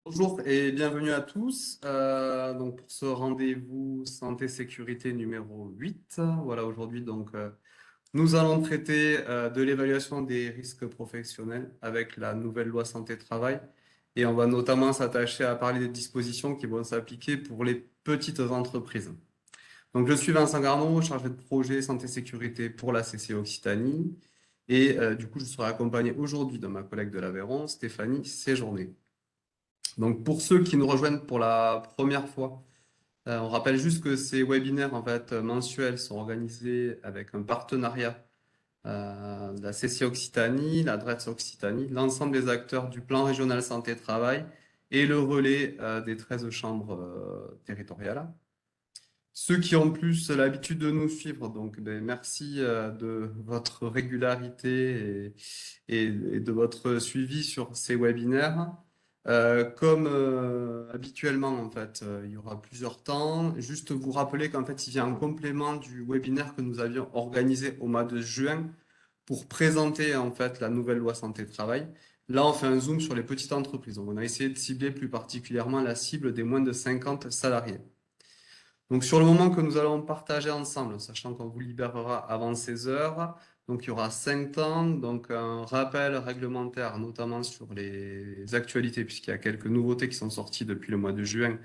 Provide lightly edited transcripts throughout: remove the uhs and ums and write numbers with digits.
Bonjour et bienvenue à tous. Donc pour ce rendez-vous santé-sécurité numéro 8, voilà aujourd'hui nous allons traiter de l'évaluation des risques professionnels avec la nouvelle loi santé-travail et on va notamment s'attacher à parler des dispositions qui vont s'appliquer pour les petites entreprises. Donc je suis Vincent Garneau, chargé de projet santé-sécurité pour la CCI Occitanie et du coup je serai accompagné aujourd'hui de ma collègue de l'Aveyron, Stéphanie Séjourné. Donc pour ceux qui nous rejoignent pour la première fois, on rappelle juste que ces webinaires en fait mensuels sont organisés avec un partenariat de la CCI Occitanie, la DRETS Occitanie, l'ensemble des acteurs du plan régional santé-travail et le relais des 13 chambres territoriales. Ceux qui ont plus l'habitude de nous suivre, donc merci de votre régularité et de votre suivi sur ces webinaires. Comme habituellement, en fait, il y aura plusieurs temps. Juste vous rappeler qu'en fait, il vient en complément du webinaire que nous avions organisé au mois de juin pour présenter en fait la nouvelle loi santé-travail. Là, on fait un zoom sur les petites entreprises. Donc, on a essayé de cibler plus particulièrement la cible des moins de 50 salariés. Donc, sur le moment que nous allons partager ensemble, sachant qu'on vous libérera avant 16 heures, donc il y aura 5 temps, donc un rappel réglementaire, notamment sur les actualités, puisqu'il y a quelques nouveautés qui sont sorties depuis le mois de juin.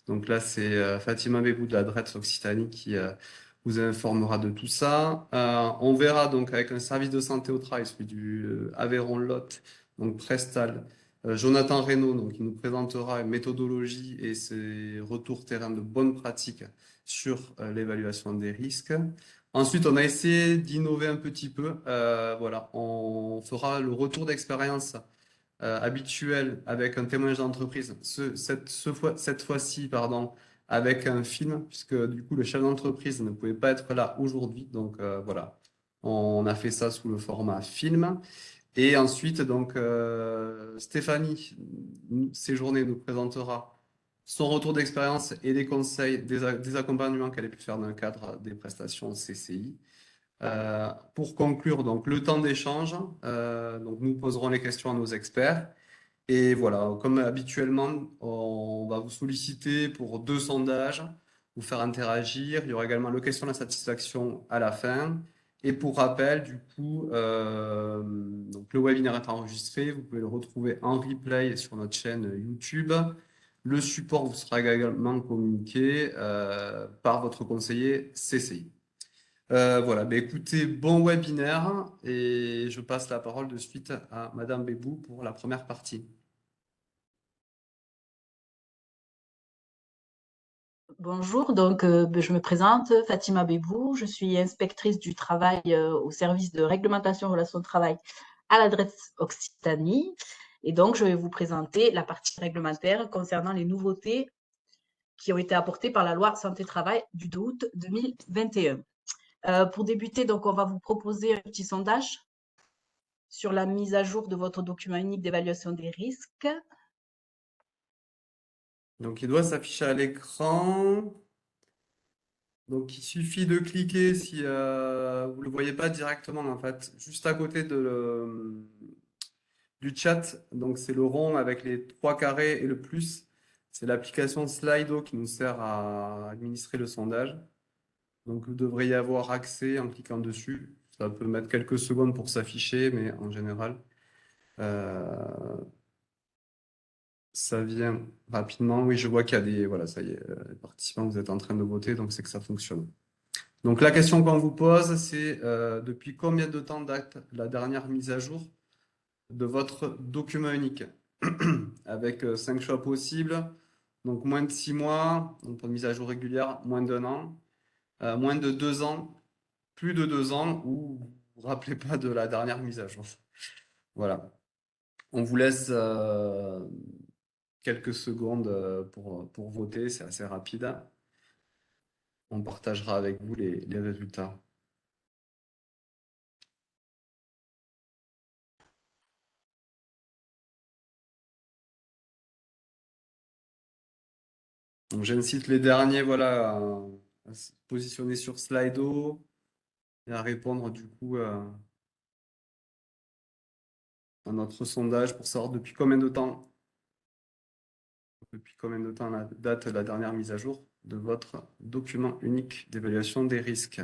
Donc là, c'est Fatima Bebou de la DRETS Occitanie qui vous informera de tout ça. On verra donc avec un service de santé au travail, celui du Aveyron-Lot, donc Prestal, Jonathan Reynaud, donc, qui nous présentera une méthodologie et ses retours terrain de bonnes pratiques sur l'évaluation des risques. Ensuite, on a essayé d'innover un petit peu. Voilà, on fera le retour d'expérience habituel avec un témoignage d'entreprise. Cette fois-ci, pardon, avec un film, puisque du coup, le chef d'entreprise ne pouvait pas être là aujourd'hui. Donc voilà, on a fait ça sous le format film. Et ensuite, Stéphanie Séjourné nous présentera son retour d'expérience et les conseils des accompagnements qu'elle a pu faire dans le cadre des prestations CCI. Pour conclure, donc, le temps d'échange, donc, nous poserons les questions à nos experts. Et voilà, comme habituellement, on va vous solliciter pour 2 sondages, vous faire interagir. Il y aura également le question de la satisfaction à la fin. Et pour rappel, du coup, donc le webinaire est enregistré. Vous pouvez le retrouver en replay sur notre chaîne YouTube. Le support vous sera également communiqué par votre conseiller CCI. Voilà, écoutez, bon webinaire et je passe la parole de suite à Madame Bébou pour la première partie. Bonjour, je me présente, Fatima Bebou, je suis inspectrice du travail au service de réglementation relations de travail à l'adresse Occitanie. Et donc, je vais vous présenter la partie réglementaire concernant les nouveautés qui ont été apportées par la loi santé-travail du 2 août 2021. Pour débuter, donc, on va vous proposer un petit sondage sur la mise à jour de votre document unique d'évaluation des risques. Donc, il doit s'afficher à l'écran. Donc, il suffit de cliquer si vous ne le voyez pas directement, en fait, juste à côté du chat. Donc, c'est le rond avec les 3 carrés et le plus. C'est l'application Slido qui nous sert à administrer le sondage. Donc, vous devriez y avoir accès en cliquant dessus. Ça peut mettre quelques secondes pour s'afficher, mais en général, euh, ça vient rapidement. Oui, je vois qu'il y a des... Voilà, ça y est, les participants, vous êtes en train de voter, donc c'est que ça fonctionne. Donc la question qu'on vous pose, c'est depuis combien de temps date la dernière mise à jour de votre document unique? Avec 5 choix possibles. Donc moins de 6 mois, donc pour une mise à jour régulière, moins d'1 an, moins de 2 ans, plus de 2 ans, ou vous vous rappelez pas de la dernière mise à jour. Voilà. On vous laisse quelques secondes pour voter, c'est assez rapide. On partagera avec vous les résultats. Donc, j'incite les derniers voilà, à se positionner sur Slido et à répondre du coup à notre sondage pour savoir depuis combien de temps depuis combien de temps date la dernière mise à jour de votre document unique d'évaluation des risques?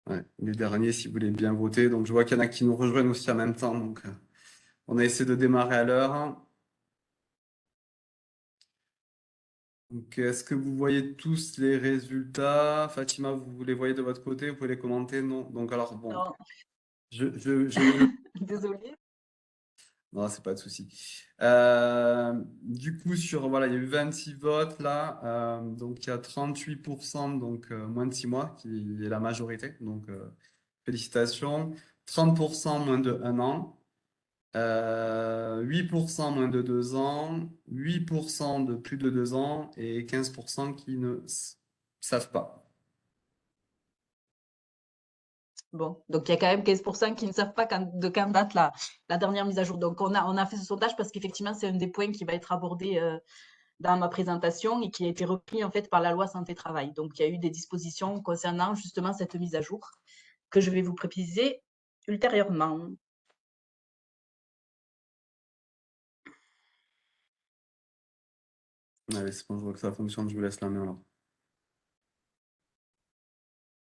Ouais, les derniers, si vous voulez bien voter. Donc, je vois qu'il y en a qui nous rejoignent aussi en même temps. Donc, on a essayé de démarrer à l'heure. Donc, est-ce que vous voyez tous les résultats? Fatima, vous les voyez de votre côté? Vous pouvez les commenter? Non. Donc, alors, bon, Non, je mets le. désolée. Non, c'est pas de souci. Du coup, voilà, il y a eu 26 votes là. Donc, il y a 38%, donc moins de 6 mois, qui est la majorité. Donc, félicitations. 30% moins de 1 an. 8% moins de 2 ans. 8% de plus de 2 ans. Et 15% qui ne savent pas. Bon, donc il y a quand même 15% qui ne savent pas de quand date la dernière mise à jour. Donc on a fait ce sondage parce qu'effectivement, c'est un des points qui va être abordé dans ma présentation et qui a été repris en fait par la loi santé-travail. Donc il y a eu des dispositions concernant justement cette mise à jour que je vais vous préciser ultérieurement. Allez, c'est bon, je vois que ça fonctionne. Je vous laisse la main là.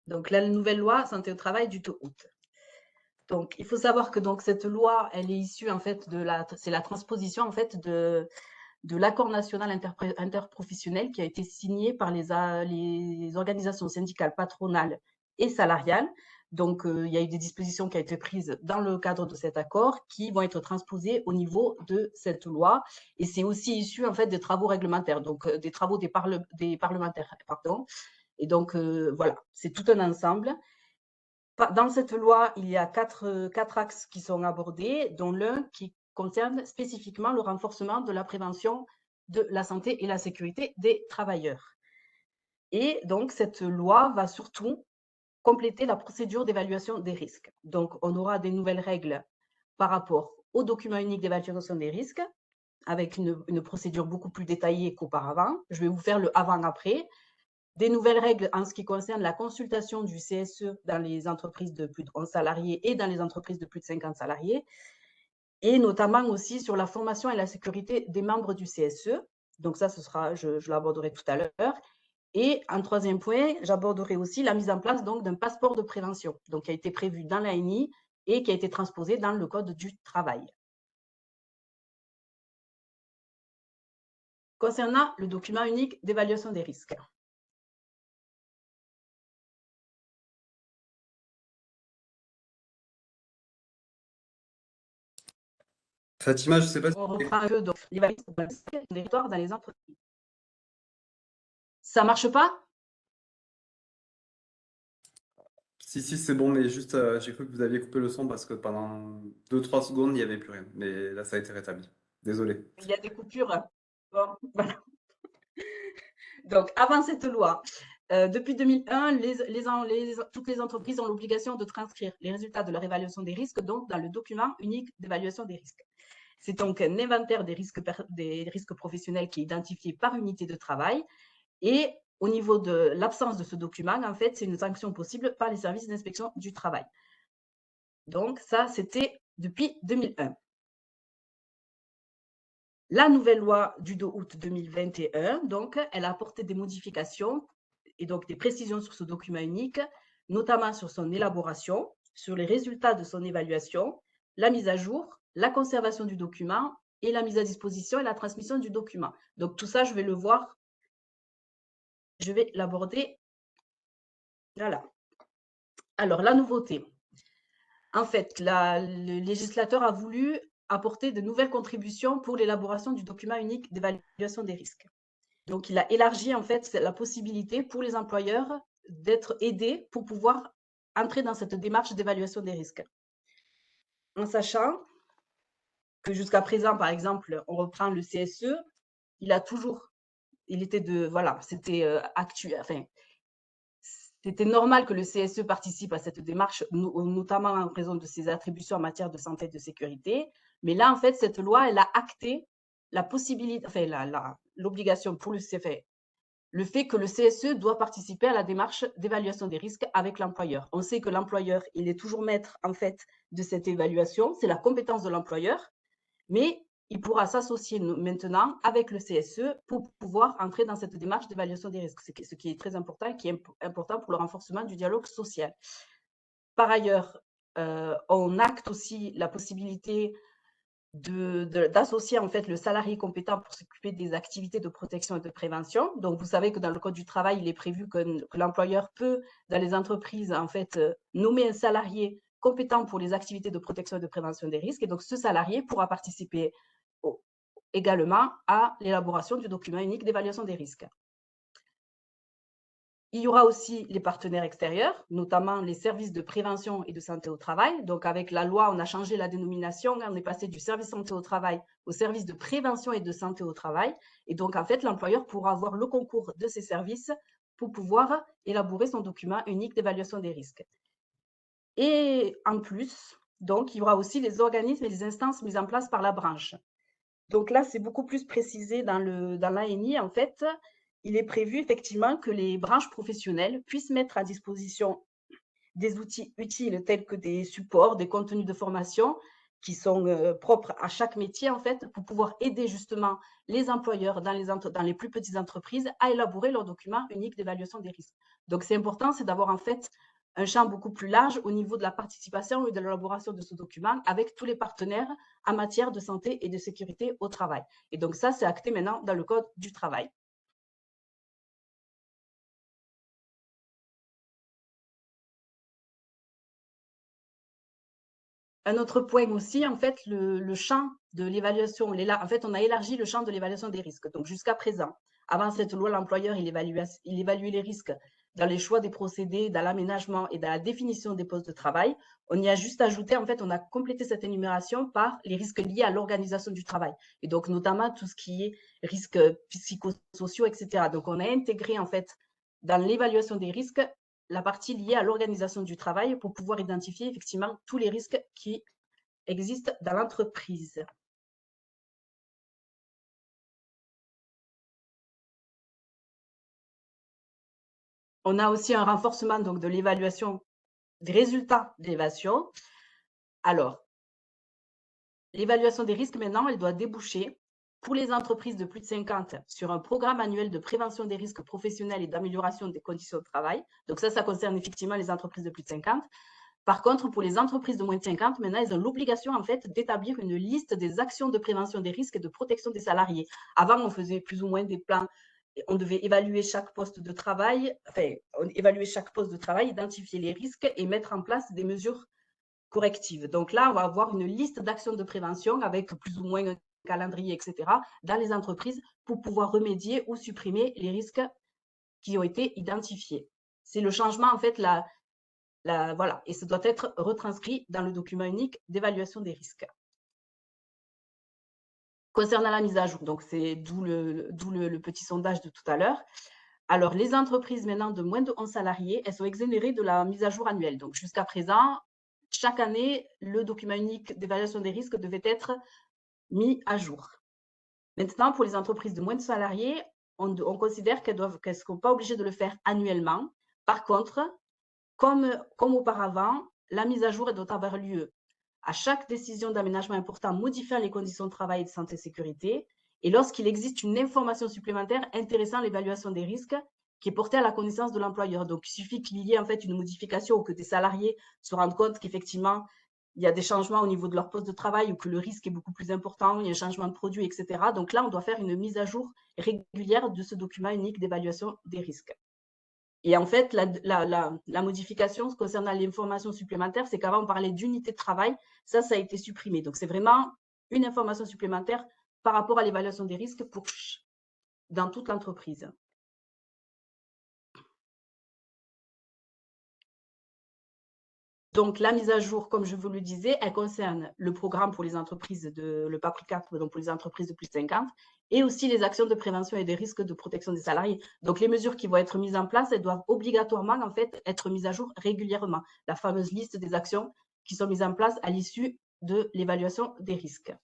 Donc la nouvelle loi santé au travail du 2 août. Donc il faut savoir que donc cette loi, elle est issue en fait c'est la transposition en fait de l'accord national interprofessionnel qui a été signé par les organisations syndicales patronales et salariales. Donc, il y a eu des dispositions qui ont été prises dans le cadre de cet accord qui vont être transposées au niveau de cette loi. Et c'est aussi issu, en fait, des travaux réglementaires, donc des travaux des parlementaires, pardon. Et donc, voilà, c'est tout un ensemble. Dans cette loi, il y a quatre axes qui sont abordés, dont l'un qui concerne spécifiquement le renforcement de la prévention de la santé et la sécurité des travailleurs. Et donc, cette loi va surtout compléter la procédure d'évaluation des risques. Donc, on aura des nouvelles règles par rapport au document unique d'évaluation des risques, avec une procédure beaucoup plus détaillée qu'auparavant. Je vais vous faire le avant-après. Des nouvelles règles en ce qui concerne la consultation du CSE dans les entreprises de plus de 11 salariés et dans les entreprises de plus de 50 salariés, et notamment aussi sur la formation et la sécurité des membres du CSE. Donc ça, je l'aborderai tout à l'heure. Et en troisième point, j'aborderai aussi la mise en place d'un passeport de prévention, donc qui a été prévu dans l'ANI et qui a été transposé dans le Code du travail. Concernant le document unique d'évaluation des risques. Fatima, je sais pas si. On reprend un peu l'évaluation des territoires dans les entreprises. Ça marche pas? Si, c'est bon, mais juste, j'ai cru que vous aviez coupé le son parce que pendant 2-3 secondes, il n'y avait plus rien. Mais là, ça a été rétabli. Désolé. Il y a des coupures. Bon, voilà. Donc, avant cette loi, depuis 2001, toutes les entreprises ont l'obligation de transcrire les résultats de leur évaluation des risques donc, dans le document unique d'évaluation des risques. C'est donc un inventaire des risques professionnels qui est identifié par unité de travail. Et au niveau de l'absence de ce document, en fait, c'est une sanction possible par les services d'inspection du travail. Donc, ça, c'était depuis 2001. La nouvelle loi du 2 août 2021, donc, elle a apporté des modifications et donc des précisions sur ce document unique, notamment sur son élaboration, sur les résultats de son évaluation, la mise à jour, la conservation du document et la mise à disposition et la transmission du document. Donc tout ça, je vais le voir, je vais l'aborder. Voilà. Alors, la nouveauté. En fait, le législateur a voulu apporter de nouvelles contributions pour l'élaboration du document unique d'évaluation des risques. Donc, il a élargi en fait la possibilité pour les employeurs d'être aidés pour pouvoir entrer dans cette démarche d'évaluation des risques. En sachant que jusqu'à présent, par exemple, on reprend le CSE, c'était normal que le CSE participe à cette démarche, notamment en raison de ses attributions en matière de santé et de sécurité. Mais là, en fait, cette loi, elle a acté la possibilité, l'obligation pour le CFE le fait que le CSE doit participer à la démarche d'évaluation des risques avec l'employeur. On sait que l'employeur, il est toujours maître, en fait, de cette évaluation. C'est la compétence de l'employeur, mais il pourra s'associer maintenant avec le CSE pour pouvoir entrer dans cette démarche d'évaluation des risques, ce qui est très important et qui est important pour le renforcement du dialogue social. Par ailleurs, on acte aussi la possibilité d'associer en fait le salarié compétent pour s'occuper des activités de protection et de prévention. Donc, vous savez que dans le Code du travail, il est prévu que l'employeur peut, dans les entreprises, en fait, nommer un salarié compétent pour les activités de protection et de prévention des risques. Et donc, ce salarié pourra participer également à l'élaboration du document unique d'évaluation des risques. Il y aura aussi les partenaires extérieurs, notamment les services de prévention et de santé au travail. Donc, avec la loi, on a changé la dénomination. On est passé du service santé au travail au service de prévention et de santé au travail. Et donc, en fait, l'employeur pourra avoir le concours de ces services pour pouvoir élaborer son document unique d'évaluation des risques. Et en plus, donc, il y aura aussi les organismes et les instances mises en place par la branche. Donc là, c'est beaucoup plus précisé dans l'ANI, en fait. Il est prévu effectivement que les branches professionnelles puissent mettre à disposition des outils utiles tels que des supports, des contenus de formation qui sont propres à chaque métier, en fait, pour pouvoir aider justement les employeurs dans les plus petites entreprises à élaborer leur document unique d'évaluation des risques. Donc, c'est important, c'est d'avoir en fait un champ beaucoup plus large au niveau de la participation et de l'élaboration de ce document avec tous les partenaires en matière de santé et de sécurité au travail. Et donc ça, c'est acté maintenant dans le Code du travail. Un autre point aussi, en fait, le champ de l'évaluation. En fait, on a élargi le champ de l'évaluation des risques. Donc, jusqu'à présent, avant cette loi, l'employeur, il évaluait les risques dans les choix des procédés, dans l'aménagement et dans la définition des postes de travail. On y a juste ajouté, en fait, on a complété cette énumération par les risques liés à l'organisation du travail. Et donc, notamment, tout ce qui est risques psychosociaux, etc. Donc, on a intégré, en fait, dans l'évaluation des risques, la partie liée à l'organisation du travail pour pouvoir identifier effectivement tous les risques qui existent dans l'entreprise. On a aussi un renforcement donc, de l'évaluation des résultats d'évaluation. Alors, l'évaluation des risques, maintenant, elle doit déboucher pour les entreprises de plus de 50 sur un programme annuel de prévention des risques professionnels et d'amélioration des conditions de travail. Donc ça concerne effectivement les entreprises de plus de 50. Par contre, pour les entreprises de moins de 50, maintenant, elles ont l'obligation, en fait, d'établir une liste des actions de prévention des risques et de protection des salariés. Avant, on faisait plus ou moins des plans. On devait évaluer chaque poste de travail, identifier les risques et mettre en place des mesures correctives. Donc là, on va avoir une liste d'actions de prévention avec plus ou moins un calendrier, etc., dans les entreprises pour pouvoir remédier ou supprimer les risques qui ont été identifiés. C'est le changement, en fait, voilà, et ça doit être retranscrit dans le document unique d'évaluation des risques. Concernant la mise à jour, donc c'est d'où le petit sondage de tout à l'heure. Alors, les entreprises maintenant de moins de 11 salariés, elles sont exonérées de la mise à jour annuelle. Donc, jusqu'à présent, chaque année, le document unique d'évaluation des risques devait être mis à jour. Maintenant, pour les entreprises de moins de salariés, on considère qu'elles ne sont pas obligées de le faire annuellement. Par contre, comme auparavant, la mise à jour doit avoir lieu à chaque décision d'aménagement important modifiant les conditions de travail et de santé et sécurité, et lorsqu'il existe une information supplémentaire intéressant l'évaluation des risques qui est portée à la connaissance de l'employeur. Donc, il suffit qu'il y ait en fait une modification ou que des salariés se rendent compte qu'effectivement, il y a des changements au niveau de leur poste de travail ou que le risque est beaucoup plus important, il y a un changement de produit, etc. Donc là, on doit faire une mise à jour régulière de ce document unique d'évaluation des risques. Et en fait, la modification concernant l'information supplémentaire, c'est qu'avant, on parlait d'unité de travail. Ça a été supprimé. Donc, c'est vraiment une information supplémentaire par rapport à l'évaluation des risques dans toute l'entreprise. Donc, la mise à jour, comme je vous le disais, elle concerne le programme pour les entreprises le PAPRI 4, donc pour les entreprises de plus de 50, et aussi les actions de prévention et des risques de protection des salariés. Donc, les mesures qui vont être mises en place, elles doivent obligatoirement, en fait, être mises à jour régulièrement. La fameuse liste des actions qui sont mises en place à l'issue de l'évaluation des risques.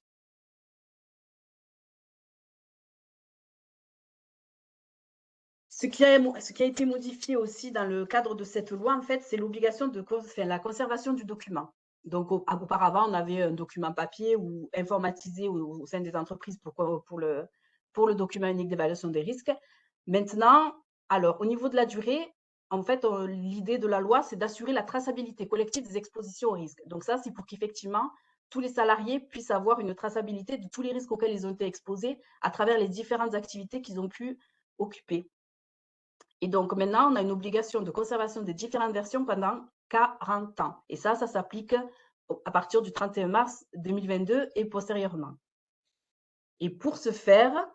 Ce qui a été modifié aussi dans le cadre de cette loi, en fait, c'est l'obligation de la conservation du document. Donc, auparavant, on avait un document papier ou informatisé au sein des entreprises pour le document unique d'évaluation des risques. Maintenant, alors, au niveau de la durée, en fait, l'idée de la loi, c'est d'assurer la traçabilité collective des expositions aux risques. Donc ça, c'est pour qu'effectivement, tous les salariés puissent avoir une traçabilité de tous les risques auxquels ils ont été exposés à travers les différentes activités qu'ils ont pu occuper. Et donc maintenant, on a une obligation de conservation des différentes versions pendant 40 ans. Et ça s'applique à partir du 31 mars 2022 et postérieurement. Et pour ce faire,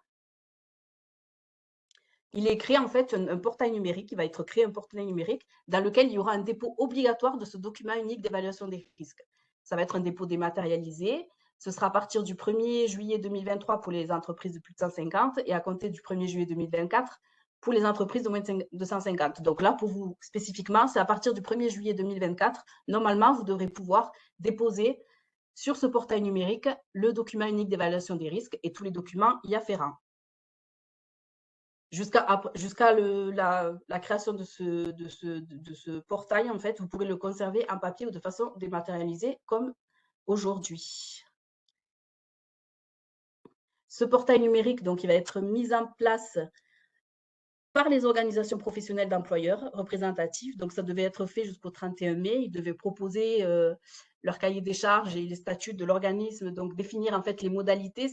il est créé en fait un portail numérique, il va être créé un portail numérique dans lequel il y aura un dépôt obligatoire de ce document unique d'évaluation des risques. Ça va être un dépôt dématérialisé. Ce sera à partir du 1er juillet 2023 pour les entreprises de plus de 150 et à compter du 1er juillet 2024 pour les entreprises de moins de 250. Donc là, pour vous spécifiquement, c'est à partir du 1er juillet 2024. Normalement, vous devrez pouvoir déposer sur ce portail numérique le document unique d'évaluation des risques et tous les documents y afférents. Jusqu'à la création de ce portail, en fait, vous pourrez le conserver en papier ou de façon dématérialisée comme aujourd'hui. Ce portail numérique, donc, il va être mis en place par les organisations professionnelles d'employeurs représentatives. Donc, ça devait être fait jusqu'au 31 mai. Ils devaient proposer leur cahier des charges et les statuts de l'organisme, donc définir en fait les modalités.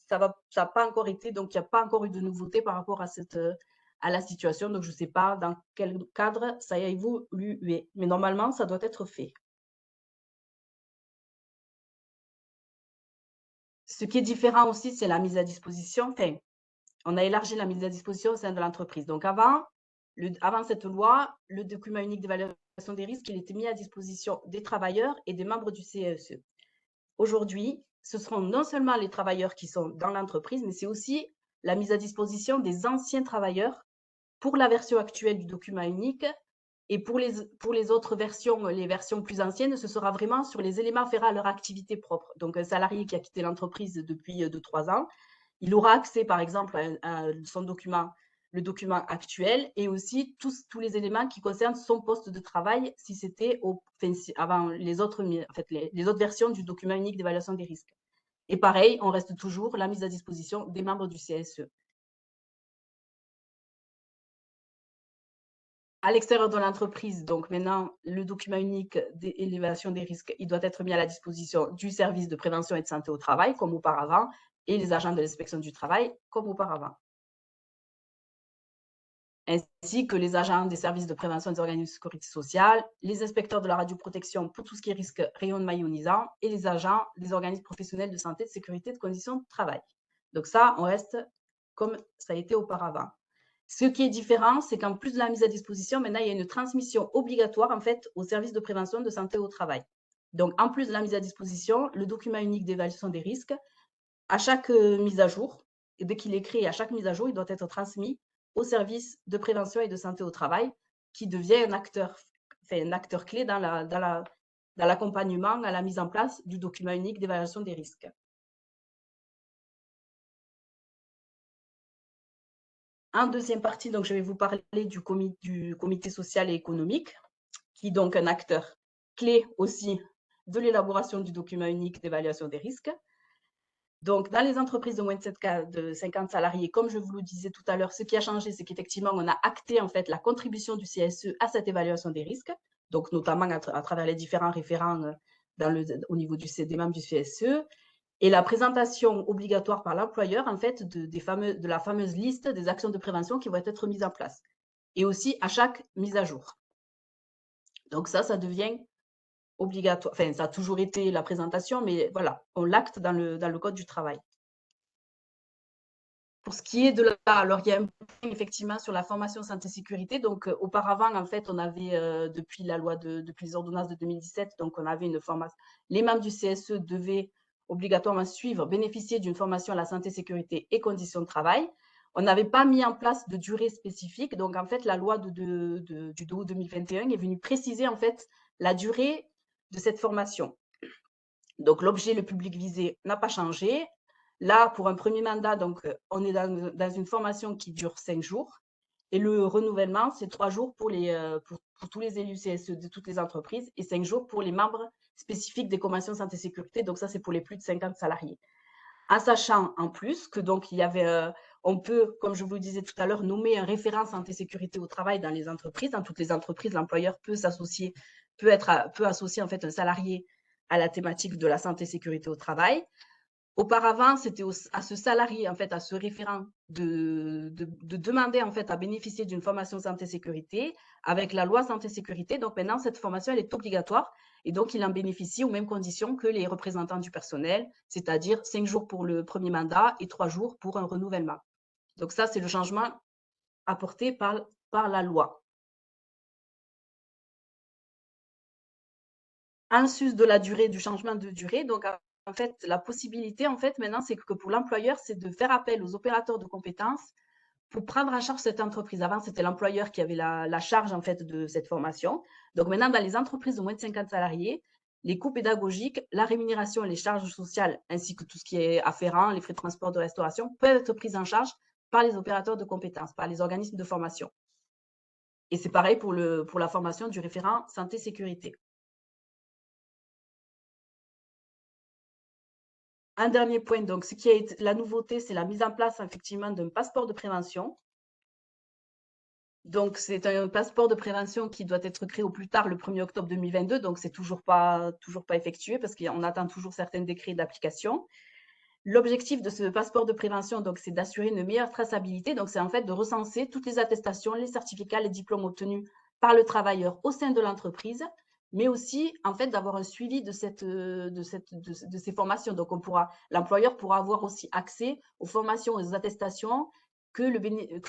Ça n'a pas encore été, donc il n'y a pas encore eu de nouveauté par rapport à la situation. Donc, je ne sais pas dans quel cadre ça a évolué. Mais normalement, ça doit être fait. Ce qui est différent aussi, c'est la mise à disposition. Enfin, on a élargi la mise à disposition au sein de l'entreprise. Donc, avant cette loi, le document unique d'évaluation des risques, il était mis à disposition des travailleurs et des membres du CSE. Aujourd'hui, ce seront non seulement les travailleurs qui sont dans l'entreprise, mais c'est aussi la mise à disposition des anciens travailleurs pour la version actuelle du document unique. Et pour les autres versions, les versions plus anciennes, ce sera vraiment sur les éléments afférents à leur activité propre. Donc, un salarié qui a quitté l'entreprise depuis 2-3 ans, il aura accès, par exemple, à son document, le document actuel, et aussi tous les éléments qui concernent son poste de travail, si c'était avant les autres versions du document unique d'évaluation des risques. Et pareil, on reste toujours la mise à disposition des membres du CSE. À l'extérieur de l'entreprise, donc maintenant, le document unique d'évaluation des risques, il doit être mis à la disposition du service de prévention et de santé au travail, comme auparavant, et les agents de l'inspection du travail, comme auparavant. Ainsi que les agents des services de prévention des organismes de sécurité sociale, les inspecteurs de la radioprotection pour tout ce qui est risque rayonnement ionisant, et les agents des organismes professionnels de santé, de sécurité et de conditions de travail. Donc ça, on reste comme ça a été auparavant. Ce qui est différent, c'est qu'en plus de la mise à disposition, maintenant, il y a une transmission obligatoire, en fait, au service de prévention de santé au travail. Donc, en plus de la mise à disposition, le document unique d'évaluation des risques, à chaque mise à jour, et dès qu'il est créé, à chaque mise à jour, il doit être transmis au service de prévention et de santé au travail, qui devient un acteur clé dans l'accompagnement à la mise en place du document unique d'évaluation des risques. En deuxième partie, donc, je vais vous parler du comité social et économique, qui est donc un acteur clé aussi de l'élaboration du document unique d'évaluation des risques. Donc, dans les entreprises de moins de 50 salariés, comme je vous le disais tout à l'heure, ce qui a changé, c'est qu'effectivement, on a acté en fait la contribution du CSE à cette évaluation des risques, donc notamment à travers les différents référents au niveau des membres du CSE, et la présentation obligatoire par l'employeur, en fait, de la fameuse liste des actions de prévention qui vont être mises en place. Et aussi à chaque mise à jour. Donc ça devient obligatoire. Enfin, ça a toujours été la présentation, mais voilà, on l'acte dans le Code du travail. Pour ce qui est de alors il y a un point effectivement sur la formation santé-sécurité. Donc, auparavant, en fait, on avait, depuis les ordonnances de 2017, donc on avait une formation. Les membres du CSE devaient obligatoirement bénéficier d'une formation à la santé, sécurité et conditions de travail. On n'avait pas mis en place de durée spécifique. Donc, en fait, la loi du 2 août 2021 est venue préciser, en fait, la durée de cette formation. Donc, l'objet, le public visé n'a pas changé. Là, pour un premier mandat, donc, on est dans une formation qui dure 5 jours. Et le renouvellement, c'est 3 jours pour tous les élus CSE de toutes les entreprises et 5 jours pour les membres spécifiques des conventions santé sécurité. Donc ça, c'est pour les plus de 50 salariés. En sachant en plus que donc il y avait, on peut, comme je vous le disais tout à l'heure, nommer un référent santé sécurité au travail dans les entreprises. Dans toutes les entreprises, l'employeur peut associer en fait un salarié à la thématique de la santé sécurité au travail. Auparavant, c'était à ce salarié, en fait, à ce référent de demander en fait à bénéficier d'une formation santé sécurité avec la loi santé sécurité. Donc maintenant, cette formation, elle est obligatoire et donc il en bénéficie aux mêmes conditions que les représentants du personnel, c'est-à-dire 5 jours pour le premier mandat et 3 jours pour un renouvellement. Donc ça, c'est le changement apporté par la loi. En sus de la durée, du changement de durée, donc en fait, la possibilité, en fait, maintenant, c'est que pour l'employeur, c'est de faire appel aux opérateurs de compétences pour prendre en charge cette entreprise. Avant, c'était l'employeur qui avait la charge, en fait, de cette formation. Donc maintenant, dans les entreprises de moins de 50 salariés, les coûts pédagogiques, la rémunération et les charges sociales, ainsi que tout ce qui est afférent, les frais de transport, de restauration, peuvent être pris en charge par les opérateurs de compétences, par les organismes de formation. Et c'est pareil pour la formation du référent santé-sécurité. Un dernier point, donc, ce qui est la nouveauté, c'est la mise en place effectivement d'un passeport de prévention. Donc, c'est un passeport de prévention qui doit être créé au plus tard le 1er octobre 2022. Donc, c'est toujours pas effectué parce qu'on attend toujours certains décrets d'application. L'objectif de ce passeport de prévention, donc, c'est d'assurer une meilleure traçabilité. Donc, c'est en fait de recenser toutes les attestations, les certificats, les diplômes obtenus par le travailleur au sein de l'entreprise, mais aussi en fait d'avoir un suivi de ces formations. Donc, l'employeur pourra avoir aussi accès aux formations et aux attestations que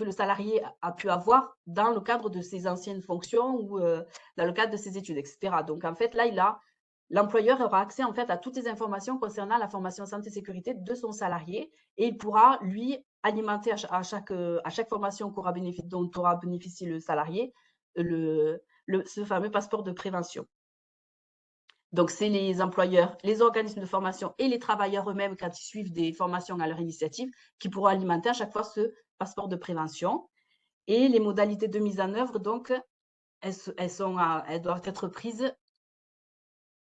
le salarié a pu avoir dans le cadre de ses anciennes fonctions ou dans le cadre de ses études, etc. Donc, en fait, là, l'employeur aura accès en fait à toutes les informations concernant la formation santé-sécurité de son salarié et il pourra, lui, alimenter à chaque formation dont aura bénéficié le salarié ce fameux passeport de prévention. Donc, c'est les employeurs, les organismes de formation et les travailleurs eux-mêmes, quand ils suivent des formations à leur initiative, qui pourront alimenter à chaque fois ce passeport de prévention. Et les modalités de mise en œuvre, donc, elles doivent être prises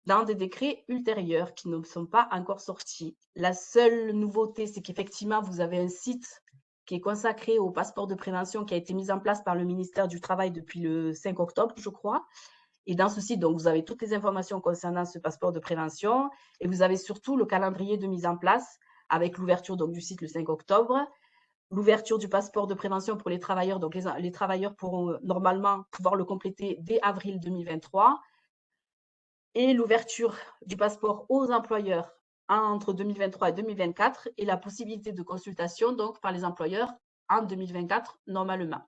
dans des décrets ultérieurs qui ne sont pas encore sortis. La seule nouveauté, c'est qu'effectivement, vous avez un site qui est consacré au passeport de prévention qui a été mis en place par le ministère du Travail depuis le 5 octobre, je crois. Et dans ce site, donc, vous avez toutes les informations concernant ce passeport de prévention et vous avez surtout le calendrier de mise en place avec l'ouverture du site le 5 octobre, l'ouverture du passeport de prévention pour les travailleurs. Donc, les travailleurs pourront normalement pouvoir le compléter dès avril 2023 et l'ouverture du passeport aux employeurs entre 2023 et 2024 et la possibilité de consultation donc par les employeurs en 2024 normalement.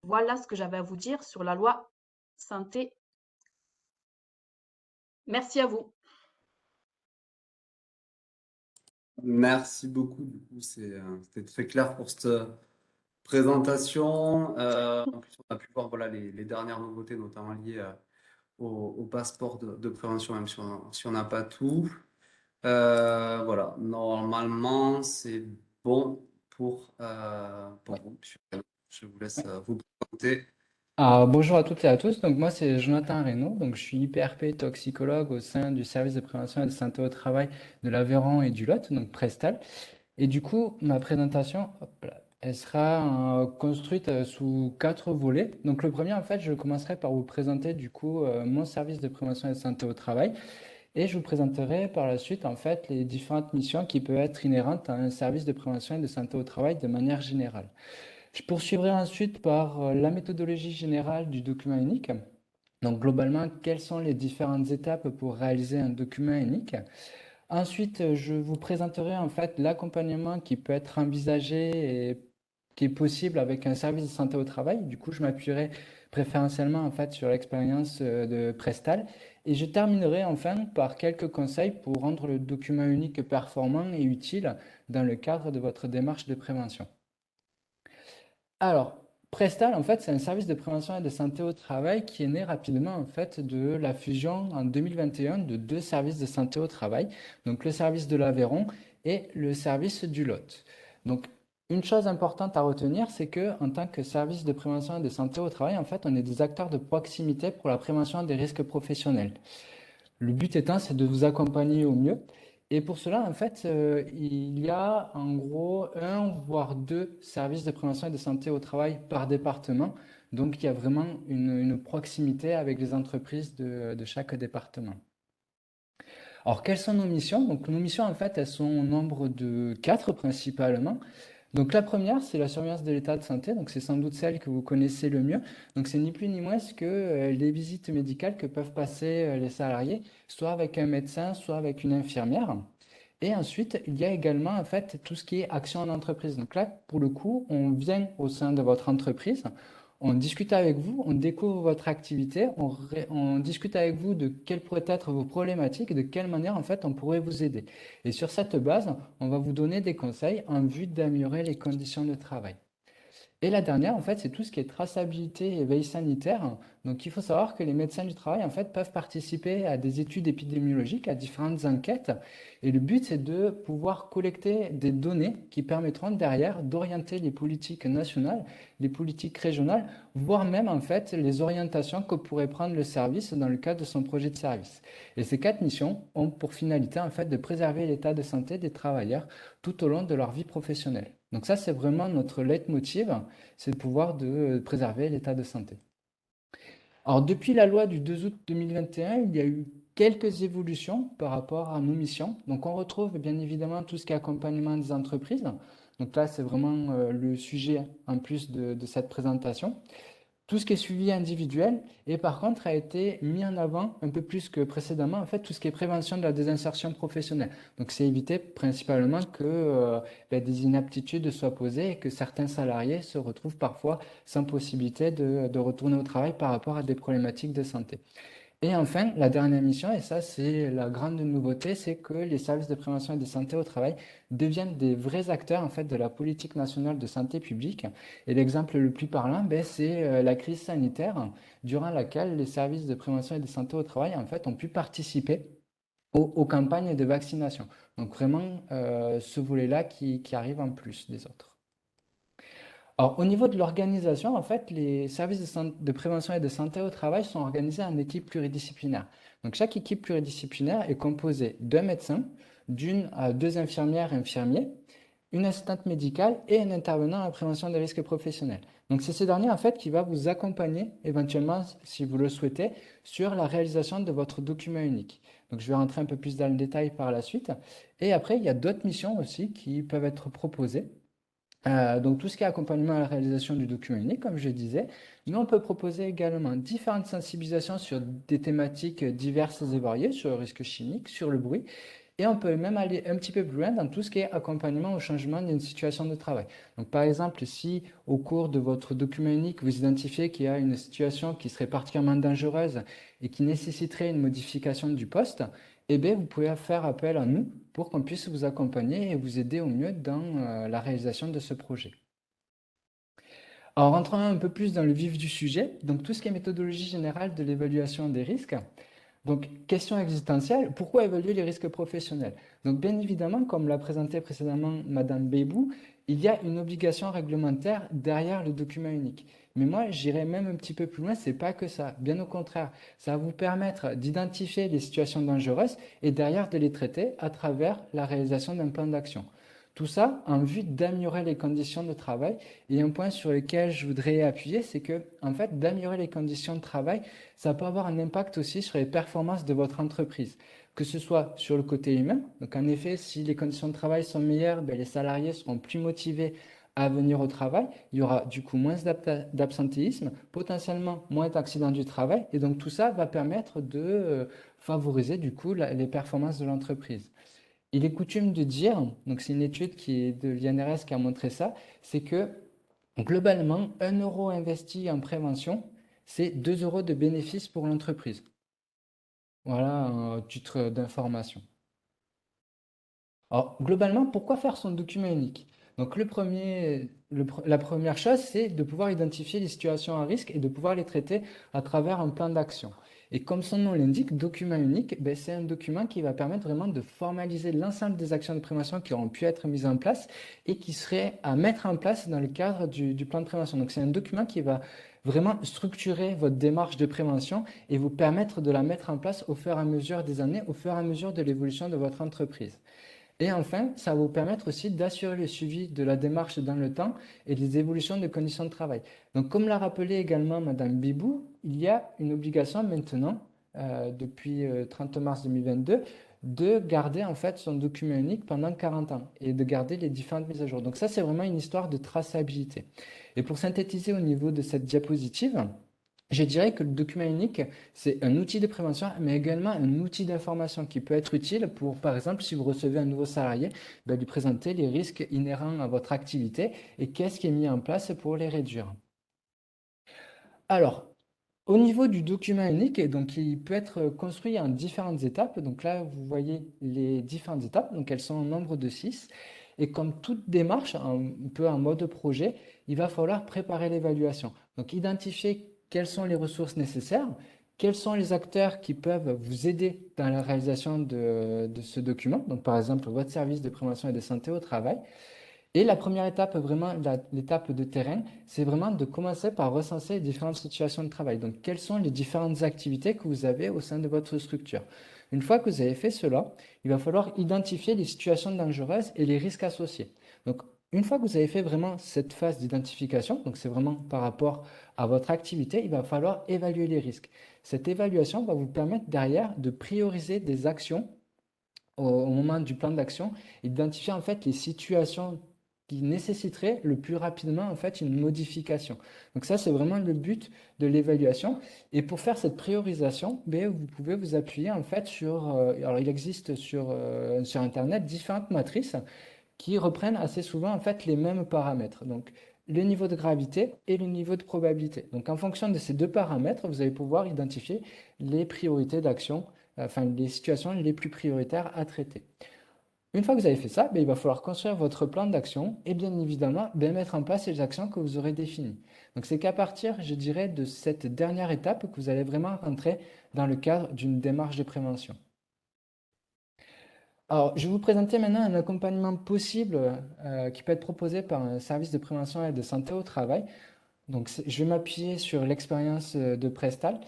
Voilà ce que j'avais à vous dire sur la loi santé. Merci à vous. Merci beaucoup. Du coup, c'était très clair pour cette présentation. En plus, on a pu voir voilà, les dernières nouveautés, notamment liées au passeport de prévention, même si on n'a pas tout. Voilà, normalement, c'est bon pour Ouais. vous. Je vous laisse vous présenter. Bonjour à toutes et à tous. Donc moi c'est Jonathan Reynaud. Donc je suis IPRP toxicologue au sein du service de prévention et de santé au travail de l'Aveyron et du Lot, donc Prestal. Et du coup ma présentation, hop là, elle sera construite sous 4 volets. Donc le premier en fait, je commencerai par vous présenter du coup mon service de prévention et de santé au travail. Et je vous présenterai par la suite en fait les différentes missions qui peuvent être inhérentes à un service de prévention et de santé au travail de manière générale. Je poursuivrai ensuite par la méthodologie générale du document unique. Donc globalement, quelles sont les différentes étapes pour réaliser un document unique? Ensuite, je vous présenterai en fait l'accompagnement qui peut être envisagé et qui est possible avec un service de santé au travail. Du coup, je m'appuierai préférentiellement en fait sur l'expérience de Prestal et je terminerai enfin par quelques conseils pour rendre le document unique performant et utile dans le cadre de votre démarche de prévention. Alors, Prestal, en fait, c'est un service de prévention et de santé au travail qui est né rapidement, en fait, de la fusion en 2021 de 2 services de santé au travail, donc le service de l'Aveyron et le service du Lot. Donc, une chose importante à retenir, c'est que en tant que service de prévention et de santé au travail, en fait, on est des acteurs de proximité pour la prévention des risques professionnels. Le but étant, c'est de vous accompagner au mieux. Et pour cela, en fait, il y a en gros un voire deux services de prévention et de santé au travail par département. Donc, il y a vraiment une proximité avec les entreprises de chaque département. Alors, quelles sont nos missions? Donc, nos missions, en fait, elles sont au nombre de quatre principalement. Donc la première, c'est la surveillance de l'état de santé. Donc c'est sans doute celle que vous connaissez le mieux. Donc c'est ni plus ni moins que les visites médicales que peuvent passer les salariés, soit avec un médecin, soit avec une infirmière. Et ensuite, il y a également en fait tout ce qui est action en entreprise. Donc là, pour le coup, on vient au sein de votre entreprise, on discute avec vous, on découvre votre activité, on discute avec vous de quelles pourraient être vos problématiques et de quelle manière en fait on pourrait vous aider. Et sur cette base, on va vous donner des conseils en vue d'améliorer les conditions de travail. Et la dernière, en fait, c'est tout ce qui est traçabilité et veille sanitaire. Donc, il faut savoir que les médecins du travail, en fait, peuvent participer à des études épidémiologiques, à différentes enquêtes. Et le but, c'est de pouvoir collecter des données qui permettront derrière d'orienter les politiques nationales, les politiques régionales, voire même, en fait, les orientations que pourrait prendre le service dans le cadre de son projet de service. Et ces quatre missions ont pour finalité, en fait, de préserver l'état de santé des travailleurs tout au long de leur vie professionnelle. Donc ça, c'est vraiment notre leitmotiv, c'est de pouvoir préserver l'état de santé. Alors, depuis la loi du 2 août 2021, il y a eu quelques évolutions par rapport à nos missions. Donc, on retrouve bien évidemment tout ce qui est accompagnement des entreprises. Donc là, c'est vraiment le sujet en plus de cette présentation. Tout ce qui est suivi individuel et par contre a été mis en avant un peu plus que précédemment, en fait, tout ce qui est prévention de la désinsertion professionnelle. Donc, c'est éviter principalement que des inaptitudes soient posées et que certains salariés se retrouvent parfois sans possibilité de retourner au travail par rapport à des problématiques de santé. Et enfin, la dernière mission, et ça c'est la grande nouveauté, c'est que les services de prévention et de santé au travail deviennent des vrais acteurs en fait de la politique nationale de santé publique. Et l'exemple le plus parlant, c'est la crise sanitaire durant laquelle les services de prévention et de santé au travail en fait ont pu participer aux campagnes de vaccination. Donc vraiment ce volet-là qui arrive en plus des autres. Alors, au niveau de l'organisation, en fait, les services de prévention et de santé au travail sont organisés en équipes pluridisciplinaires. Donc, chaque équipe pluridisciplinaire est composée d'un médecin, d'une à deux infirmières et infirmiers, une assistante médicale et un intervenant en prévention des risques professionnels. Donc, c'est ce dernier, en fait, qui va vous accompagner, éventuellement, si vous le souhaitez, sur la réalisation de votre document unique. Donc, je vais rentrer un peu plus dans le détail par la suite. Et après, il y a d'autres missions aussi qui peuvent être proposées. Donc tout ce qui est accompagnement à la réalisation du document unique, comme je disais, mais on peut proposer également différentes sensibilisations sur des thématiques diverses et variées, sur le risque chimique, sur le bruit, et on peut même aller un petit peu plus loin dans tout ce qui est accompagnement au changement d'une situation de travail. Donc par exemple, si au cours de votre document unique, vous identifiez qu'il y a une situation qui serait particulièrement dangereuse et qui nécessiterait une modification du poste, eh bien, vous pouvez faire appel à nous pour qu'on puisse vous accompagner et vous aider au mieux dans la réalisation de ce projet. Alors, rentrons un peu plus dans le vif du sujet, donc tout ce qui est méthodologie générale de l'évaluation des risques. Donc, question existentielle, pourquoi évaluer les risques professionnels? Donc, bien évidemment, comme l'a présenté précédemment Madame Bébou, il y a une obligation réglementaire derrière le document unique. Mais moi, j'irais même un petit peu plus loin, c'est pas que ça. Bien au contraire, ça va vous permettre d'identifier les situations dangereuses et derrière de les traiter à travers la réalisation d'un plan d'action. Tout ça en vue d'améliorer les conditions de travail. Et un point sur lequel je voudrais appuyer, c'est que, en fait, d'améliorer les conditions de travail, ça peut avoir un impact aussi sur les performances de votre entreprise, que ce soit sur le côté humain. Donc, en effet, si les conditions de travail sont meilleures, les salariés seront plus motivés à venir au travail. Il y aura du coup moins d'absentéisme, potentiellement moins d'accidents du travail. Et donc, tout ça va permettre de favoriser du coup les performances de l'entreprise. Il est coutume de dire, donc c'est une étude qui est de l'INRS qui a montré ça, c'est que globalement, 1 € investi en prévention, c'est 2 € de bénéfice pour l'entreprise. Voilà un titre d'information. Alors, globalement, pourquoi faire son document unique? Donc, la première chose, c'est de pouvoir identifier les situations à risque et de pouvoir les traiter à travers un plan d'action. Et comme son nom l'indique, document unique, ben, c'est un document qui va permettre vraiment de formaliser l'ensemble des actions de prévention qui auront pu être mises en place et qui seraient à mettre en place dans le cadre du plan de prévention. Donc c'est un document qui va vraiment structurer votre démarche de prévention et vous permettre de la mettre en place au fur et à mesure des années, au fur et à mesure de l'évolution de votre entreprise. Et enfin, ça va vous permettre aussi d'assurer le suivi de la démarche dans le temps et des évolutions de conditions de travail. Donc, comme l'a rappelé également Madame Bibou, il y a une obligation maintenant, depuis 30 mars 2022, de garder en fait son document unique pendant 40 ans et de garder les différentes mises à jour. Donc ça, c'est vraiment une histoire de traçabilité. Et pour synthétiser au niveau de cette diapositive, je dirais que le document unique, c'est un outil de prévention, mais également un outil d'information qui peut être utile pour, par exemple, si vous recevez un nouveau salarié, ben, lui présenter les risques inhérents à votre activité et qu'est-ce qui est mis en place pour les réduire. Alors, au niveau du document unique, donc il peut être construit en différentes étapes. Donc là, vous voyez les différentes étapes. Donc elles sont au nombre de 6. Et comme toute démarche, un peu en mode projet, il va falloir préparer l'évaluation. Donc identifier quelles sont les ressources nécessaires, quels sont les acteurs qui peuvent vous aider dans la réalisation de ce document. Donc par exemple, votre service de prévention et de santé au travail. Et la première étape, vraiment l'étape de terrain, c'est vraiment de commencer par recenser les différentes situations de travail. Donc, quelles sont les différentes activités que vous avez au sein de votre structure? Une fois que vous avez fait cela, il va falloir identifier les situations dangereuses et les risques associés. Donc, une fois que vous avez fait vraiment cette phase d'identification, donc c'est vraiment par rapport à votre activité, il va falloir évaluer les risques. Cette évaluation va vous permettre derrière de prioriser des actions au moment du plan d'action, identifier en fait les situations qui nécessiteraient le plus rapidement en fait une modification. Donc ça, c'est vraiment le but de l'évaluation. Et pour faire cette priorisation, ben, vous pouvez vous appuyer en fait sur, alors il existe sur Internet différentes matrices qui reprennent assez souvent en fait les mêmes paramètres. Donc le niveau de gravité et le niveau de probabilité. Donc en fonction de ces deux paramètres, vous allez pouvoir identifier les priorités d'action, enfin les situations les plus prioritaires à traiter. Une fois que vous avez fait ça, ben, il va falloir construire votre plan d'action et bien évidemment ben, mettre en place les actions que vous aurez définies. Donc c'est qu'à partir, je dirais, de cette dernière étape que vous allez vraiment rentrer dans le cadre d'une démarche de prévention. Alors, je vais vous présenter maintenant un accompagnement possible qui peut être proposé par un service de prévention et de santé au travail. Donc, je vais m'appuyer sur l'expérience de Prestal.